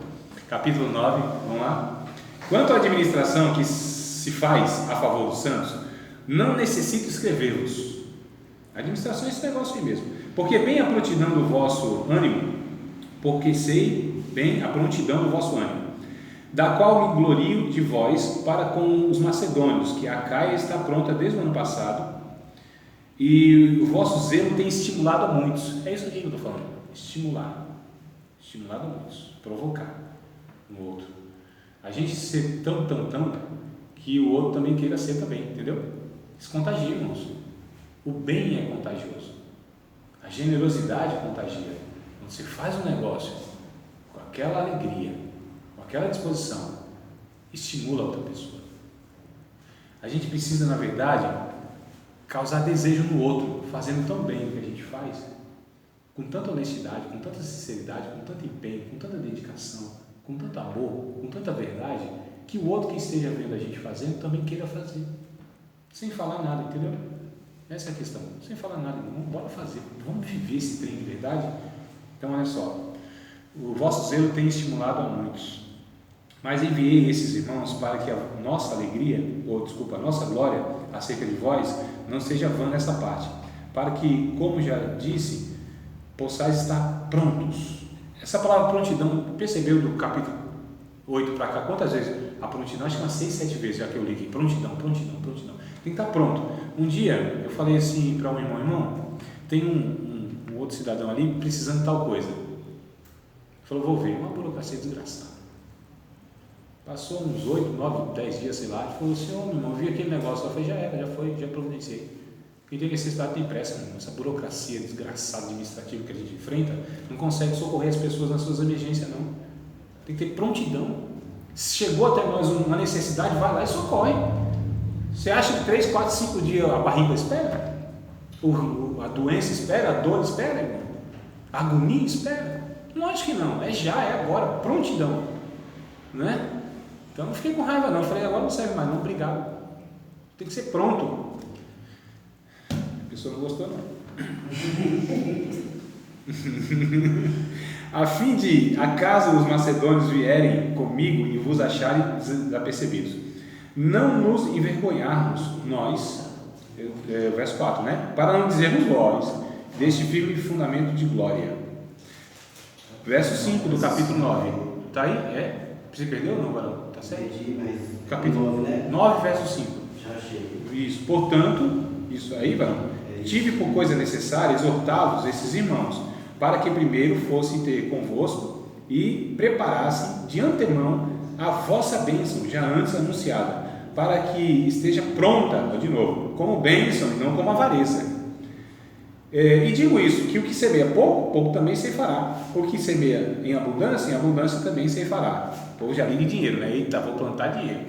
Capítulo 9, vamos lá. Quanto à administração que se faz a favor dos santos, não necessito escrevê-los. Administração é esse negócio aí mesmo. Porque bem a prontidão do vosso ânimo, porque sei bem a prontidão do vosso ânimo, da qual me glorio de vós para com os macedônios, que a Caia está pronta desde o ano passado, e o vosso zelo tem estimulado a muitos. É isso aqui que eu estou falando. Estimular a muitos, provocar no outro. A gente ser tão, que o outro também queira ser também, entendeu? Isso contagia, irmãos. O bem é contagioso. A generosidade contagia. Quando você faz um negócio com aquela alegria, com aquela disposição, estimula a outra pessoa. A gente precisa, na verdade, causar desejo no outro, fazendo tão bem o que a gente faz, com tanta honestidade, com tanta sinceridade, com tanto empenho, com tanta dedicação, com tanto amor, com tanta verdade, que o outro que esteja vendo a gente fazendo também queira fazer, sem falar nada, entendeu? Essa é a questão, sem falar nada, bora fazer, vamos viver esse trem de verdade. Então olha só, o vosso zelo tem estimulado a muitos, mas enviei esses irmãos para que a nossa alegria, a nossa glória acerca de vós não seja vã nessa parte, para que, como já disse, possais estar prontos. Essa palavra prontidão, percebeu do capítulo 8 para cá, quantas vezes? A prontidão, acho que umas 6, 7 vezes já que eu li aqui, prontidão, tem que estar pronto. Um dia eu falei assim para um irmão, tem um outro cidadão ali precisando de tal coisa. Ele falou, vou ver, uma burocracia desgraçada. Passou uns 8, 9, 10 dias, sei lá, ele falou assim, meu irmão, eu vi aquele negócio, eu falei, já providenciei. Quem tem necessidade tem pressa, meu irmão. Essa burocracia desgraçada administrativa que a gente enfrenta não consegue socorrer as pessoas nas suas emergências, não. Tem que ter prontidão. Se chegou até nós uma necessidade, vai lá e socorre. Você acha que 3, 4, 5 dias a barriga espera? A doença espera? A dor espera, irmão? A agonia espera? Lógico que não, é agora, prontidão, né? Então não fiquei com raiva não, eu falei, agora não serve mais não, obrigado, tem que ser pronto. A pessoa não gostou não. A fim de, acaso os macedônios vierem comigo e vos acharem desapercebidos, não nos envergonharmos nós, verso 4, né? Para não dizermos vós, deste firme fundamento de glória. Verso 5 do capítulo 9, está aí? Você perdeu ou não, varão? Está certo? Capítulo 9, verso 5. Já achei. Isso, portanto, isso aí, varão, tive por coisa necessária exortá-los, esses irmãos, para que primeiro fossem ter convosco e preparassem de antemão a vossa bênção, já antes anunciada, para que esteja pronta, de novo, como bênção e não como avareza. E digo isso, que o que semeia pouco, pouco também ceifará. O que semeia em abundância também ceifará. O povo já liga em dinheiro, né? Eita, vou plantar dinheiro.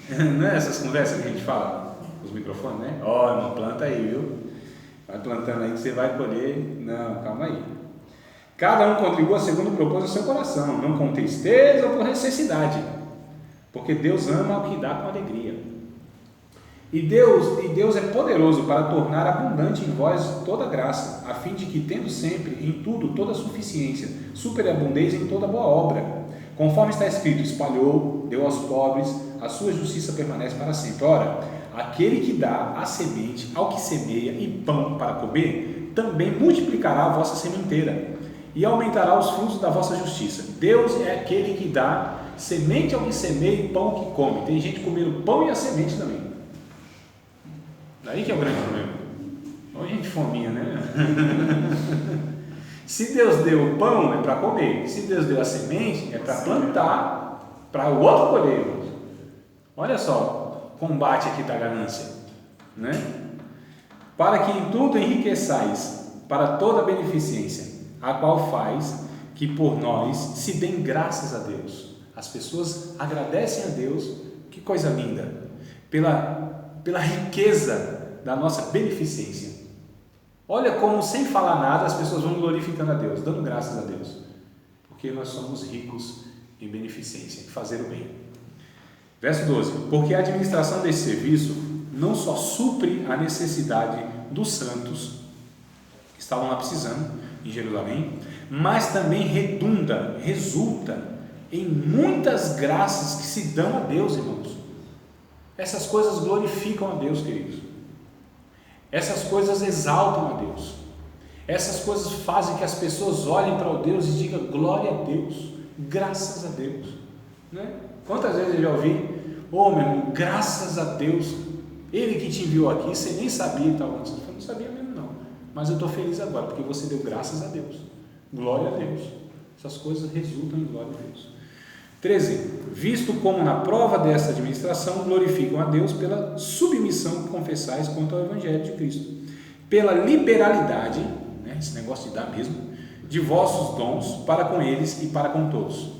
Não é essas conversas que a gente fala, os microfones, né? Irmão, planta aí, viu? Vai plantando aí que você vai colher. Não, calma aí. Cada um contribua segundo propôs o seu coração, não com tristeza ou por necessidade, porque Deus ama o que dá com alegria. E Deus é poderoso para tornar abundante em vós toda graça, a fim de que, tendo sempre em tudo toda suficiência, superabundeis em toda boa obra, conforme está escrito, espalhou, deu aos pobres, a sua justiça permanece para sempre. Ora, aquele que dá a semente ao que semeia e pão para comer, também multiplicará a vossa sementeira e aumentará os frutos da vossa justiça. Deus é aquele que dá semente ao que semeia e pão ao que come. Tem gente comendo o pão e a semente também. Daí que é o grande problema. Olha a gente fominha, né? Se Deus deu o pão, é para comer. Se Deus deu a semente, é para plantar, para o outro colher, irmãos. Olha só, combate aqui da ganância, né? Para que em tudo enriqueçais para toda beneficência, a qual faz que por nós se deem graças a Deus. As pessoas agradecem a Deus, que coisa linda, pela riqueza da nossa beneficência. Olha como, sem falar nada, as pessoas vão glorificando a Deus, dando graças a Deus, porque nós somos ricos em beneficência, em fazer o bem. Verso 12: porque a administração desse serviço não só supre a necessidade dos santos que estavam lá precisando em Jerusalém, mas também resulta em muitas graças que se dão a Deus, irmãos. Essas coisas glorificam a Deus, queridos. Essas coisas exaltam a Deus. Essas coisas fazem que as pessoas olhem para o Deus e digam glória a Deus, graças a Deus, né? Quantas vezes eu já ouvi, meu irmão, graças a Deus, Ele que te enviou aqui, você nem sabia e tal. Eu não sabia mesmo não, mas eu estou feliz agora, porque você deu graças a Deus, glória a Deus. Essas coisas resultam em glória a Deus. 13. Visto como na prova desta administração glorificam a Deus pela submissão que confessais quanto ao Evangelho de Cristo, pela liberalidade, né, esse negócio de dar mesmo, de vossos dons para com eles e para com todos,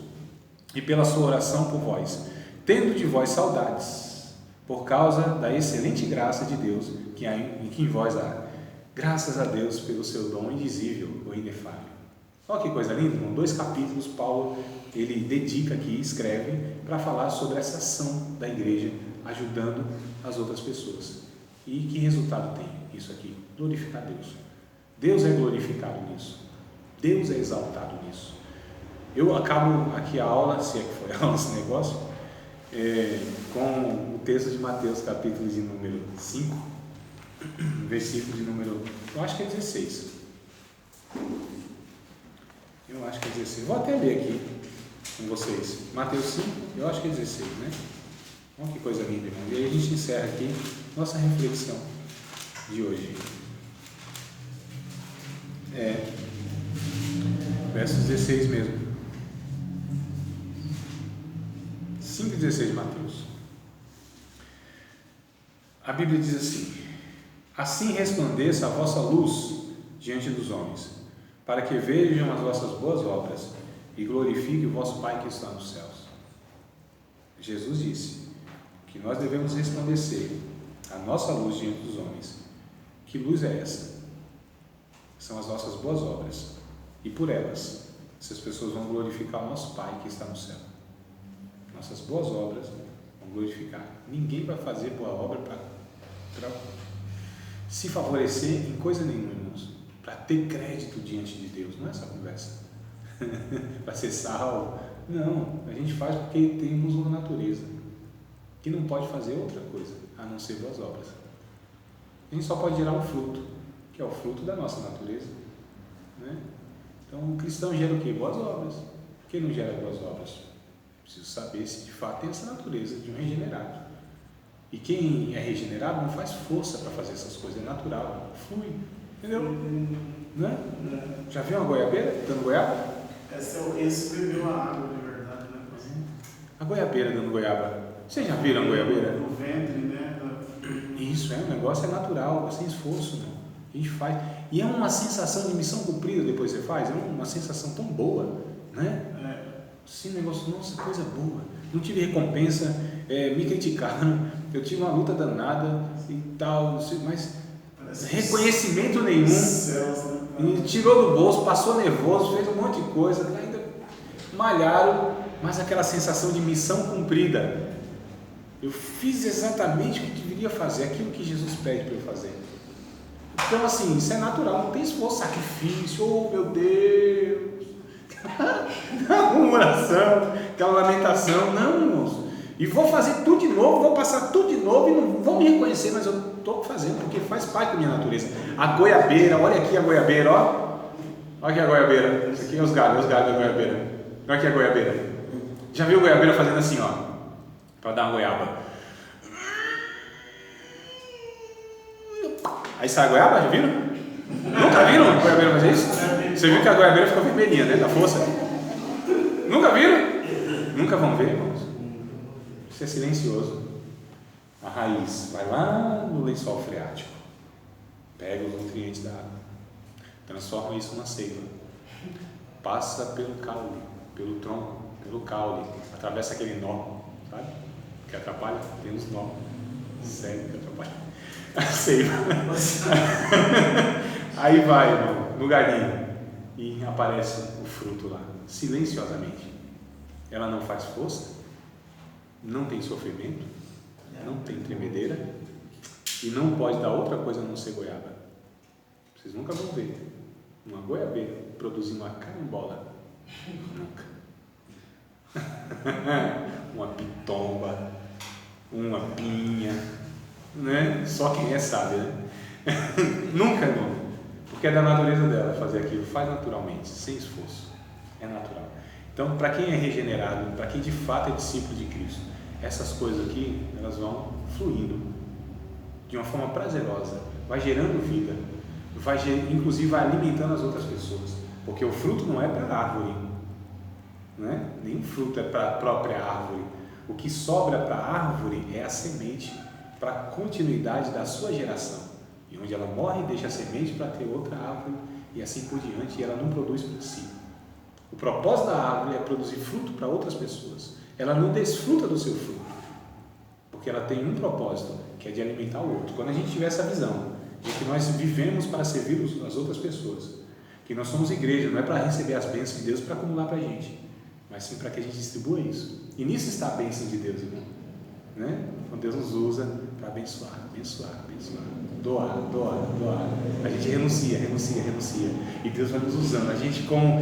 e pela sua oração por vós, tendo de vós saudades. por causa da excelente graça de Deus que em vós há. Graças a Deus pelo seu dom indizível ou inefável. Olha que coisa linda, irmão. 2 capítulos Paulo ele dedica aqui, escreve para falar sobre essa ação da igreja ajudando as outras pessoas. E que resultado tem isso aqui? Glorificar Deus. Deus é glorificado nisso. Deus é exaltado nisso. Eu acabo aqui a aula, se é que foi aula esse negócio, com o texto de Mateus, capítulo de número 5, versículo de número, eu acho que é 16. Eu acho que é 16. Vou até ler aqui com vocês. Mateus 5, eu acho que é 16, né? Olha que coisa linda, irmão. E aí a gente encerra aqui nossa reflexão de hoje. Verso 16 mesmo. 5,16 de Mateus. A Bíblia diz assim: assim resplandeça a vossa luz diante dos homens, para que vejam as vossas boas obras e glorifiquem o vosso Pai que está nos céus. Jesus disse que nós devemos resplandecer a nossa luz diante dos homens. Que luz é essa? São as nossas boas obras, e por elas essas pessoas vão glorificar o nosso Pai que está no céu. Nossas boas obras vão glorificar. Ninguém vai fazer boa obra para se favorecer em coisa nenhuma, irmãos, para ter crédito diante de Deus. Não é essa conversa. Para ser salvo. Não, a gente faz porque temos uma natureza que não pode fazer outra coisa a não ser boas obras. A gente só pode gerar um fruto, que é o fruto da nossa natureza, né? Então o cristão gera o quê? Boas obras. Quem não gera boas obras? Preciso saber se de fato tem essa natureza de um regenerado. E quem é regenerado não faz força para fazer essas coisas, é natural, flui, entendeu? Né? Já viu uma goiabeira dando goiaba? Esse bebeu a água de verdade, né? A goiabeira dando goiaba. Vocês já viram a goiabeira? No ventre, né? Isso, o negócio é natural, sem esforço, não. A gente faz. E é uma sensação de missão cumprida depois você faz, é uma sensação tão boa, né? Sim, negócio, nossa, coisa boa. Não tive recompensa, me criticaram, eu tive uma luta danada e tal, mas reconhecimento nenhum. Céus, né? E tirou do bolso, passou nervoso, fez um monte de coisa, ainda malharam, mas aquela sensação de missão cumprida. Eu fiz exatamente o que deveria fazer, aquilo que Jesus pede para eu fazer. Então, assim, isso é natural, não tem esforço, sacrifício, oh meu Deus, uma murmuração, aquela lamentação, não, irmãos. E vou fazer tudo de novo, vou passar tudo de novo e não vão me reconhecer, mas eu estou fazendo porque faz parte da minha natureza. A goiabeira, olha aqui a goiabeira, ó. Olha aqui a goiabeira, isso aqui é os galhos da goiabeira. Olha aqui a goiabeira. Já viu a goiabeira fazendo assim, ó, para dar uma goiaba? Aí sai a goiaba, já viram? Nunca viram a goiabeira fazer isso? Você viu que a goiabeira ficou vermelhinha, né, da força? Nunca viram? Nunca vão ver, irmãos. Isso é silencioso. A raiz vai lá no lençol freático, pega os nutrientes da água, transforma isso numa seiva, passa pelo caule, pelo tronco, pelo caule, atravessa aquele nó, sabe? Que atrapalha, tem uns nó, sério que atrapalha. A seiva. Aí vai, irmão, no galinho, e aparece o fruto lá, silenciosamente. Ela não faz força, não tem sofrimento, não tem tremedeira e não pode dar outra coisa a não ser goiaba. Vocês nunca vão ver uma goiabeira produzindo uma carambola. Nunca. Uma pitomba, uma pinha, né? Só quem é sabe, né? Nunca, não. Porque é da natureza dela fazer aquilo, faz naturalmente, sem esforço. É natural. Então, para quem é regenerado, para quem de fato é discípulo de Cristo, essas coisas aqui, elas vão fluindo de uma forma prazerosa, vai gerando vida, inclusive vai alimentando as outras pessoas, porque o fruto não é para a árvore, né? Nenhum fruto é para a própria árvore. O que sobra para a árvore é a semente para a continuidade da sua geração, e onde ela morre deixa a semente para ter outra árvore e assim por diante, e ela não produz por si. O propósito da árvore é produzir fruto para outras pessoas. Ela não desfruta do seu fruto, porque porque ela tem um propósito, que é de alimentar o outro. Quando a gente tiver essa visão de que nós vivemos para servir as outras pessoas, que nós somos igreja, não é para receber as bênçãos de Deus para acumular para a gente, mas sim para que a gente distribua isso. E nisso está a bênção de Deus, irmão. Né? Quando Deus nos usa para abençoar, doar. A gente renuncia. E Deus vai nos usando. A gente, com